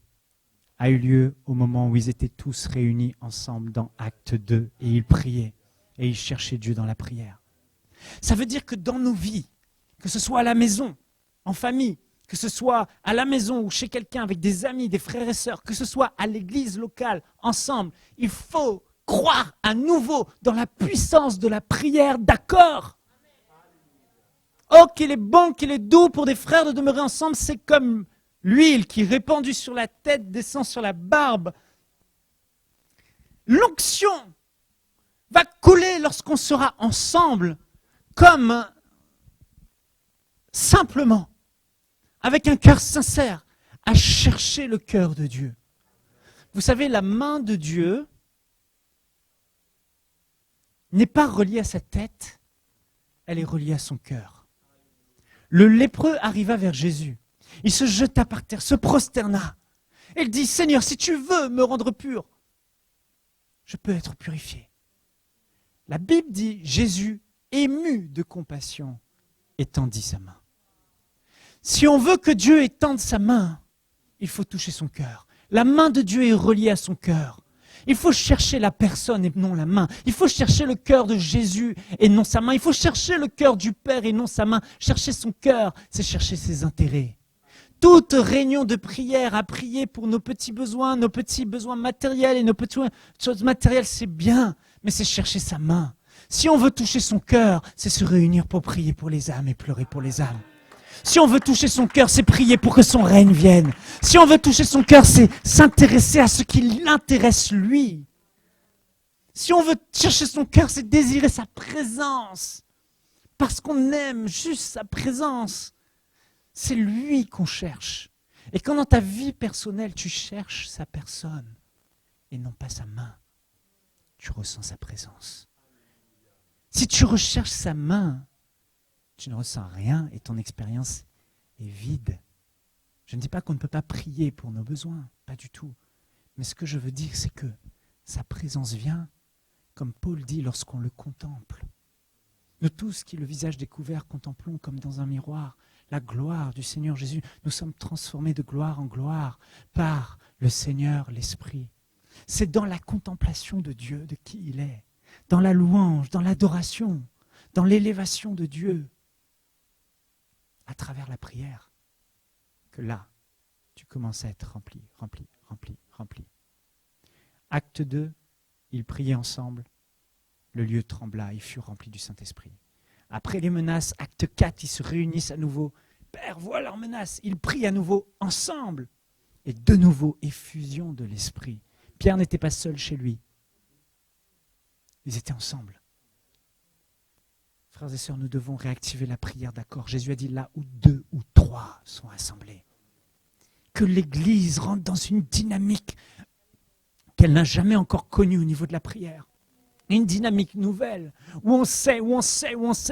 a eu lieu au moment où ils étaient tous réunis ensemble dans Actes 2 et ils priaient et ils cherchaient Dieu dans la prière. Ça veut dire que dans nos vies, que ce soit à la maison, en famille, que ce soit à la maison ou chez quelqu'un avec des amis, des frères et sœurs, que ce soit à l'église locale, ensemble, il faut croire à nouveau dans la puissance de la prière d'accord. Oh, qu'il est bon, qu'il est doux pour des frères de demeurer ensemble, c'est comme l'huile qui, répandue sur la tête, descend sur la barbe. L'onction va couler lorsqu'on sera ensemble, comme simplement, avec un cœur sincère, à chercher le cœur de Dieu. Vous savez, la main de Dieu n'est pas reliée à sa tête, elle est reliée à son cœur. Le lépreux arriva vers Jésus. Il se jeta par terre, se prosterna. Il dit, Seigneur, si tu veux me rendre pur, je peux être purifié. La Bible dit, Jésus, ému de compassion, étendit sa main. Si on veut que Dieu étende sa main, il faut toucher son cœur. La main de Dieu est reliée à son cœur. Il faut chercher la personne et non la main. Il faut chercher le cœur de Jésus et non sa main. Il faut chercher le cœur du Père et non sa main. Chercher son cœur, c'est chercher ses intérêts. Toute réunion de prière à prier pour nos petits besoins matériels et nos petits choses matérielles, c'est bien, mais c'est chercher sa main. Si on veut toucher son cœur, c'est se réunir pour prier pour les âmes et pleurer pour les âmes. Si on veut toucher son cœur, c'est prier pour que son règne vienne. Si on veut toucher son cœur, c'est s'intéresser à ce qui l'intéresse lui. Si on veut chercher son cœur, c'est désirer sa présence. Parce qu'on aime juste sa présence. C'est lui qu'on cherche. Et quand dans ta vie personnelle, tu cherches sa personne et non pas sa main, tu ressens sa présence. Si tu recherches sa main, tu ne ressens rien et ton expérience est vide. Je ne dis pas qu'on ne peut pas prier pour nos besoins, pas du tout. Mais ce que je veux dire, c'est que sa présence vient, comme Paul dit, lorsqu'on le contemple. Nous tous qui, le visage découvert, contemplons comme dans un miroir la gloire du Seigneur Jésus. Nous sommes transformés de gloire en gloire par le Seigneur, l'Esprit. C'est dans la contemplation de Dieu, de qui il est, dans la louange, dans l'adoration, dans l'élévation de Dieu, à travers la prière, que là, tu commences à être rempli. Acte 2, ils priaient ensemble, le lieu trembla, ils furent remplis du Saint-Esprit. Après les menaces, acte 4, ils se réunissent à nouveau. Père, vois leurs menaces. Ils prient à nouveau ensemble. Et de nouveau, effusion de l'Esprit. Pierre n'était pas seul chez lui. Ils étaient ensemble. Frères et sœurs, nous devons réactiver la prière d'accord. Jésus a dit là où 2 ou 3 sont assemblés. Que l'Église rentre dans une dynamique qu'elle n'a jamais encore connue au niveau de la prière. Une dynamique nouvelle, où on sait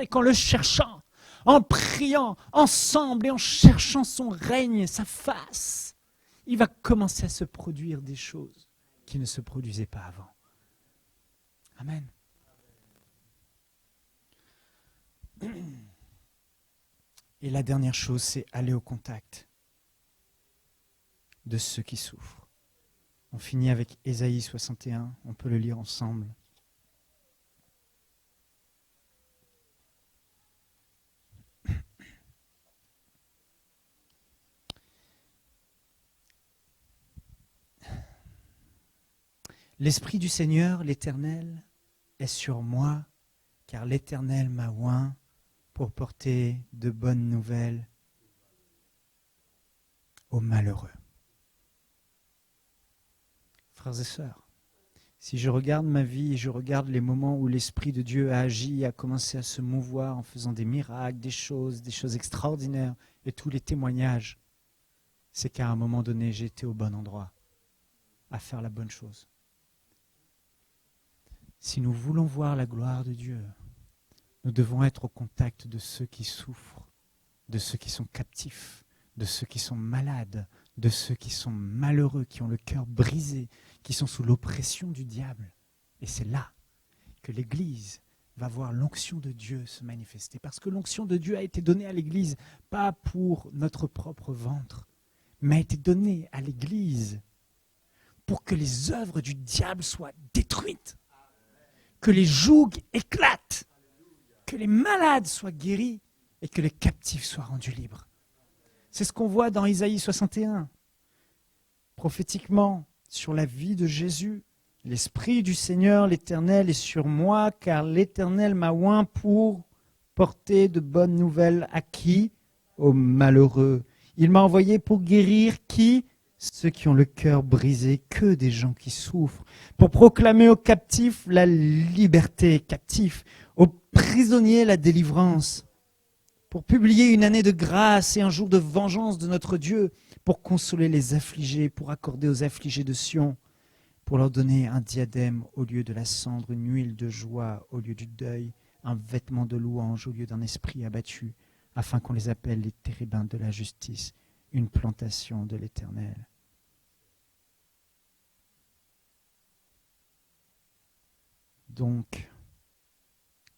qu'en le cherchant, en priant ensemble et en cherchant son règne, sa face, il va commencer à se produire des choses qui ne se produisaient pas avant. Amen. Et la dernière chose, c'est aller au contact de ceux qui souffrent. On finit avec Ésaïe 61, on peut le lire ensemble. L'Esprit du Seigneur, l'Éternel, est sur moi, car l'Éternel m'a oint pour porter de bonnes nouvelles aux malheureux. Frères et sœurs, si je regarde ma vie et je regarde les moments où l'Esprit de Dieu a agi et a commencé à se mouvoir en faisant des miracles, des choses extraordinaires et tous les témoignages, c'est qu'à un moment donné, j'ai été au bon endroit, à faire la bonne chose. Si nous voulons voir la gloire de Dieu, nous devons être au contact de ceux qui souffrent, de ceux qui sont captifs, de ceux qui sont malades, de ceux qui sont malheureux, qui ont le cœur brisé, qui sont sous l'oppression du diable. Et c'est là que l'Église va voir l'onction de Dieu se manifester. Parce que l'onction de Dieu a été donnée à l'Église, pas pour notre propre ventre, mais a été donnée à l'Église pour que les œuvres du diable soient détruites, que les jougs éclatent, que les malades soient guéris et que les captifs soient rendus libres. C'est ce qu'on voit dans Isaïe 61. Prophétiquement, sur la vie de Jésus, l'Esprit du Seigneur, l'Éternel, est sur moi, car l'Éternel m'a oint pour porter de bonnes nouvelles à qui? Aux malheureux. Il m'a envoyé pour guérir qui? Ceux qui ont le cœur brisé, que des gens qui souffrent, pour proclamer aux captifs la liberté, captifs, aux prisonniers la délivrance, pour publier une année de grâce et un jour de vengeance de notre Dieu, pour consoler les affligés, pour accorder aux affligés de Sion, pour leur donner un diadème au lieu de la cendre, une huile de joie au lieu du deuil, un vêtement de louange au lieu d'un esprit abattu, afin qu'on les appelle les térébinths de la justice, une plantation de l'Éternel. Donc,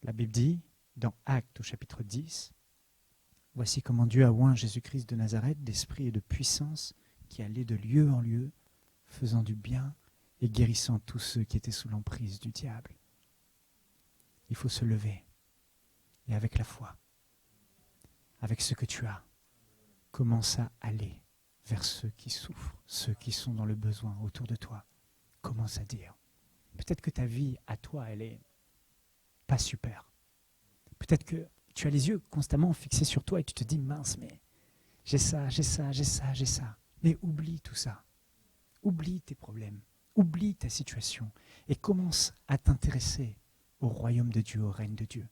la Bible dit, dans Actes au chapitre 10, voici comment Dieu a oint Jésus-Christ de Nazareth d'esprit et de puissance, qui allait de lieu en lieu, faisant du bien et guérissant tous ceux qui étaient sous l'emprise du diable. Il faut se lever et avec la foi, avec ce que tu as, commence à aller vers ceux qui souffrent, ceux qui sont dans le besoin autour de toi. Commence à dire. Peut-être que ta vie, à toi, elle est pas super. Peut-être que tu as les yeux constamment fixés sur toi et tu te dis, mince, mais j'ai ça. Mais oublie tout ça. Oublie tes problèmes. Oublie ta situation et commence à t'intéresser au royaume de Dieu, au règne de Dieu.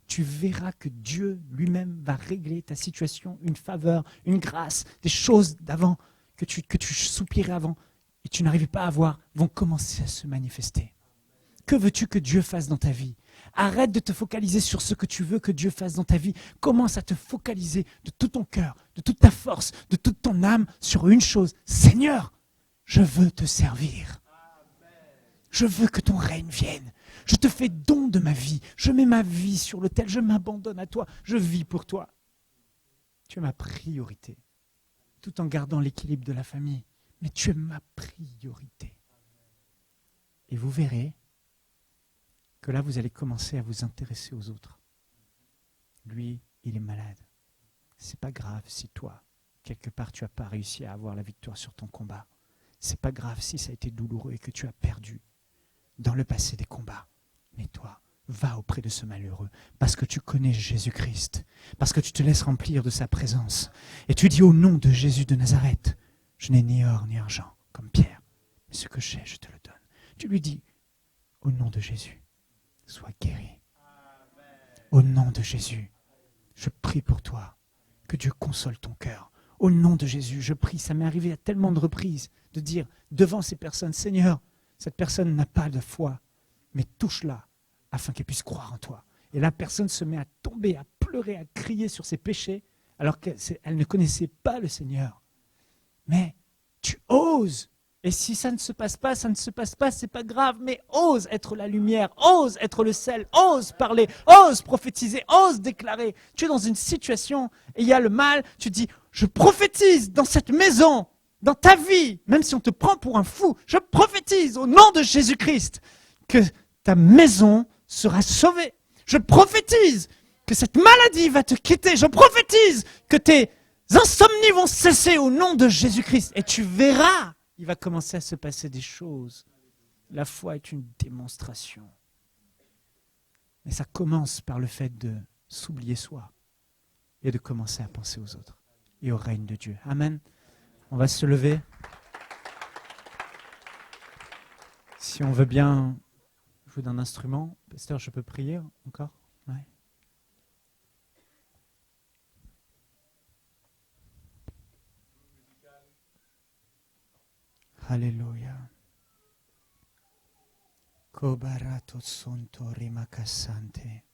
Tu verras que Dieu lui-même va régler ta situation, une faveur, une grâce, des choses d'avant que tu soupirais avant et tu n'arrivais pas à voir vont commencer à se manifester. Que veux-tu que Dieu fasse dans ta vie? Arrête de te focaliser sur ce que tu veux que Dieu fasse dans ta vie. Commence à te focaliser de tout ton cœur, de toute ta force, de toute ton âme sur une chose. Seigneur, je veux te servir. Je veux que ton règne vienne. Je te fais don de ma vie. Je mets ma vie sur l'autel. Je m'abandonne à toi. Je vis pour toi. Tu es ma priorité. Tout en gardant l'équilibre de la famille. Mais tu es ma priorité. Et vous verrez que là, vous allez commencer à vous intéresser aux autres. Lui, il est malade. C'est pas grave si toi, quelque part, tu n'as pas réussi à avoir la victoire sur ton combat. C'est pas grave si ça a été douloureux et que tu as perdu dans le passé des combats. Mais toi, va auprès de ce malheureux parce que tu connais Jésus-Christ, parce que tu te laisses remplir de sa présence. Et tu dis au nom de Jésus de Nazareth, je n'ai ni or ni argent comme Pierre, mais ce que j'ai, je te le donne. Tu lui dis, au nom de Jésus, sois guéri. Au nom de Jésus, je prie pour toi, que Dieu console ton cœur. Au nom de Jésus, je prie, ça m'est arrivé à tellement de reprises de dire devant ces personnes, Seigneur, cette personne n'a pas de foi, mais touche-la afin qu'elle puisse croire en toi. Et la personne se met à tomber, à pleurer, à crier sur ses péchés, alors qu'elle ne connaissait pas le Seigneur. Mais tu oses. Et si ça ne se passe pas, ça ne se passe pas, c'est pas grave, mais ose être la lumière, ose être le sel, ose parler, ose prophétiser, ose déclarer. Tu es dans une situation et il y a le mal, tu dis, je prophétise dans cette maison, dans ta vie, même si on te prend pour un fou, je prophétise au nom de Jésus-Christ que ta maison sera sauvée. Je prophétise que cette maladie va te quitter. Je prophétise que tes insomnies vont cesser au nom de Jésus-Christ. Et tu verras, il va commencer à se passer des choses. La foi est une démonstration. Mais ça commence par le fait de s'oublier soi et de commencer à penser aux autres et au règne de Dieu. Amen. On va se lever. Si on veut bien jouer d'un instrument, pasteur, je peux prier encore? Ouais. Alléluia. Kobarato sonto rimakasante.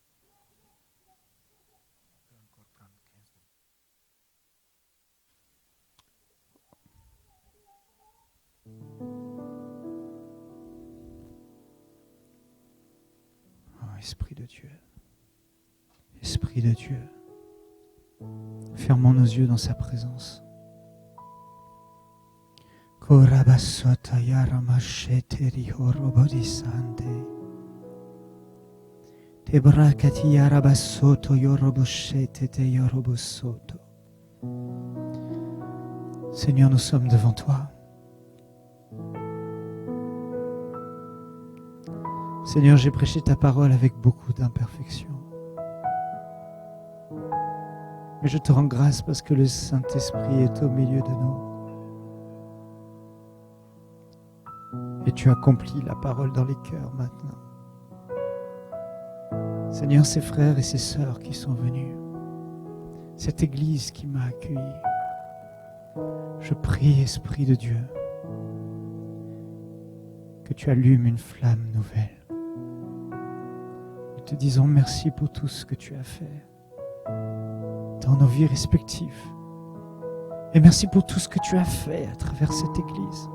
Oh, Esprit de Dieu. Esprit de Dieu. Fermons nos yeux dans sa présence. Korabasota yaramashete horobodisande. Tebrakati yarabasoto yoroboshete te yorobosoto. Seigneur, nous sommes devant toi. Seigneur, j'ai prêché ta parole avec beaucoup d'imperfections. Mais je te rends grâce parce que le Saint-Esprit est au milieu de nous. Et tu accomplis la parole dans les cœurs maintenant. Seigneur, ces frères et ces sœurs qui sont venus, cette Église qui m'a accueilli, je prie, Esprit de Dieu, que tu allumes une flamme nouvelle. Nous te disons merci pour tout ce que tu as fait dans nos vies respectives. Et merci pour tout ce que tu as fait à travers cette Église.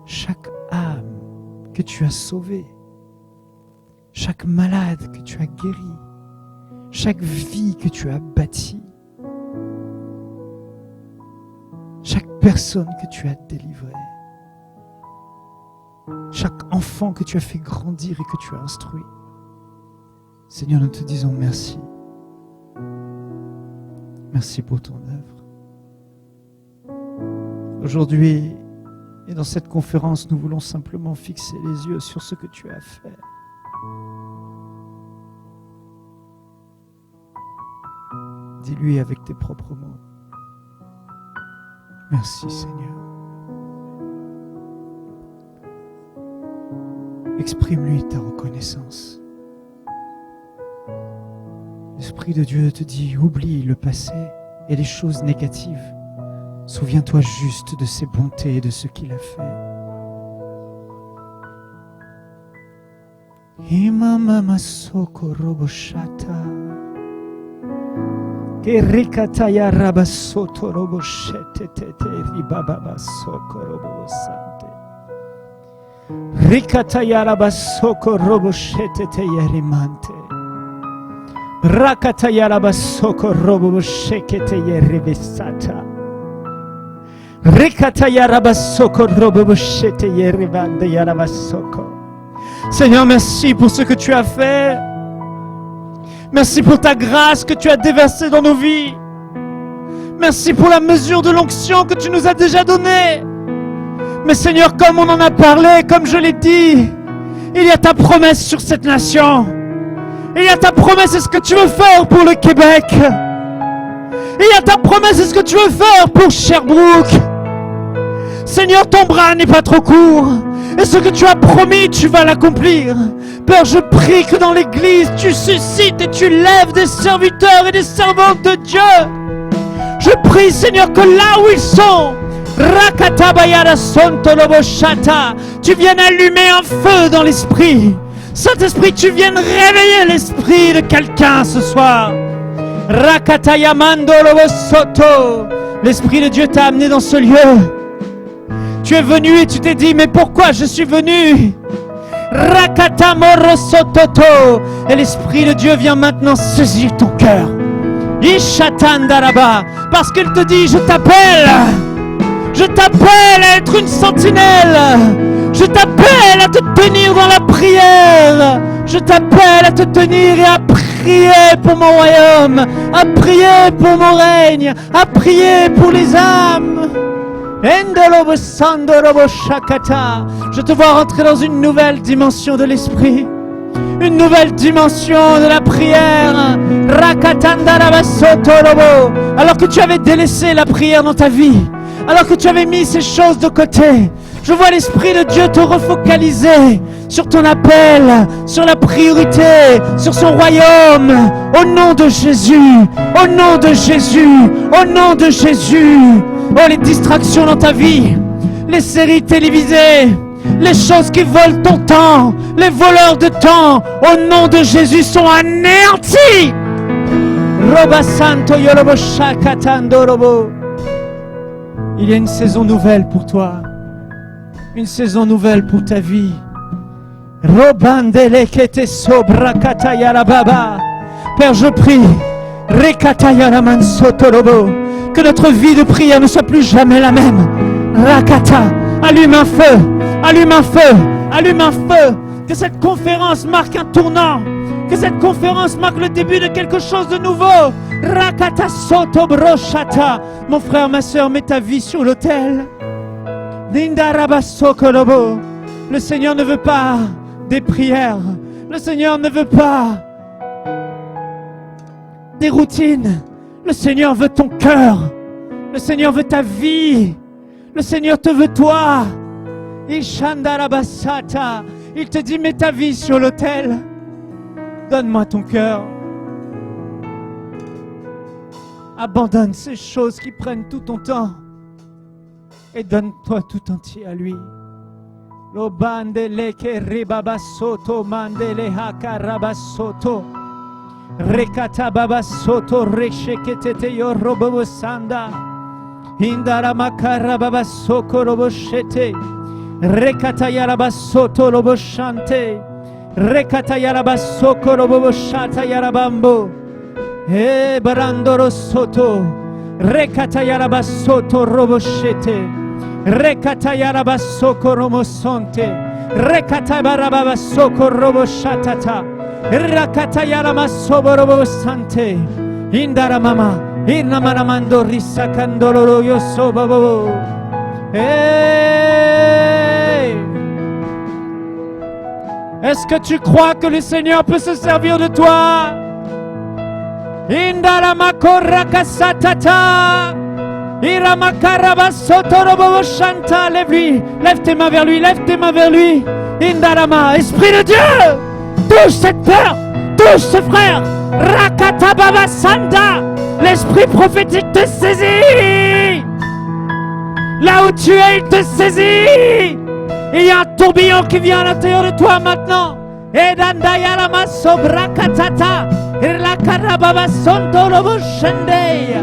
Chaque âme que tu as sauvée, chaque malade que tu as guéri, chaque vie que tu as bâtie, chaque personne que tu as délivrée, chaque enfant que tu as fait grandir et que tu as instruit. Seigneur, nous te disons merci. Merci pour ton œuvre. Aujourd'hui, et dans cette conférence, nous voulons simplement fixer les yeux sur ce que tu as fait. Dis-lui avec tes propres mots. Merci Seigneur. Exprime-lui ta reconnaissance. L'Esprit de Dieu te dit, oublie le passé et les choses négatives. Souviens-toi juste de ses bontés et de ce qu'il a fait. Imama soko roboshata. Kerikataya rabasoto roboshete tete ribaba soko robosante. Rikataya rabasoko roboshete te yerimante. Rakataya rabasoko robosheke te yeribesata. Seigneur, merci pour ce que tu as fait. Merci pour ta grâce que tu as déversée dans nos vies. Merci pour la mesure de l'onction que tu nous as déjà donnée. Mais Seigneur, comme on en a parlé, comme je l'ai dit, il y a ta promesse sur cette nation. Il y a ta promesse, c'est ce que tu veux faire pour le Québec. Il y a ta promesse, c'est ce que tu veux faire pour Sherbrooke. Seigneur, ton bras n'est pas trop court. Et ce que tu as promis, tu vas l'accomplir. Père, je prie que dans l'église, tu suscites et tu lèves des serviteurs et des servantes de Dieu. Je prie, Seigneur, que là où ils sont, tu viennes allumer un feu dans l'esprit. Saint-Esprit, tu viennes réveiller l'esprit de quelqu'un ce soir. L'Esprit de Dieu t'a amené dans ce lieu. Tu es venu et tu t'es dit, mais pourquoi je suis venu? Et l'Esprit de Dieu vient maintenant saisir ton cœur. Parce qu'il te dit, je t'appelle à être une sentinelle. Je t'appelle à te tenir dans la prière. Je t'appelle à te tenir et à prier pour mon royaume, à prier pour mon règne, à prier pour les âmes. Je te vois rentrer dans une nouvelle dimension de l'esprit, une nouvelle dimension de la prière. Alors que tu avais délaissé la prière dans ta vie, alors que tu avais mis ces choses de côté, je vois l'Esprit de Dieu te refocaliser sur ton appel, sur la priorité, sur son royaume. Au nom de Jésus, au nom de Jésus, au nom de Jésus. Oh, les distractions dans ta vie, les séries télévisées, les choses qui volent ton temps, les voleurs de temps, au nom de Jésus sont anéantis. Il y a une saison nouvelle pour toi, une saison nouvelle pour ta vie. Père, je prie, que notre vie de prière ne soit plus jamais la même. Rakata, allume un feu, allume un feu, allume un feu. Que cette conférence marque un tournant. Que cette conférence marque le début de quelque chose de nouveau. Rakata soto broshata. Mon frère, ma soeur, mets ta vie sur l'autel. Dindarabasokolobo. Le Seigneur ne veut pas des prières. Le Seigneur ne veut pas des routines. Le Seigneur veut ton cœur. Le Seigneur veut ta vie. Le Seigneur te veut toi. Ishandarabasata. Il te dit, mets ta vie sur l'autel. Donne-moi ton cœur. Abandonne ces choses qui prennent tout ton temps. Et donne-toi tout entier à lui. Lo bandele ke ribabasoto mandele hakarabasoto. Rekata babasoto resheketete yorobo sanda. Indara makara babasoko roboshete. Rekata yarabasoto roboshante. Rekata yarabasoko roboshata yarabambo. E barandoro soto. Rekata yarabasoto roboshete. Rekata yarabasoko romosonte. Rekata barabasoko roboshatata. Rakata yaramasobo robosante. Indara mama. Irna maramando risakandolo yosobo. Hey! Est-ce que tu crois que le Seigneur peut se servir de toi? Indara makorakasatata. Lève-lui, lève tes mains vers lui, lève tes mains vers lui. Indarama, Esprit de Dieu, touche cette peur, touche ce frère. Rakata Baba Sanda, l'esprit prophétique te saisit. Là où tu es, il te saisit. Il y a un tourbillon qui vient à l'intérieur de toi maintenant. Edandayarama sobrakatata, Irlakara Baba Sondo Lobo Shendei.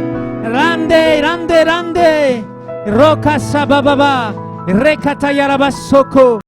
Rande, rande, rande, roka sabababa, rekata yarabasoko.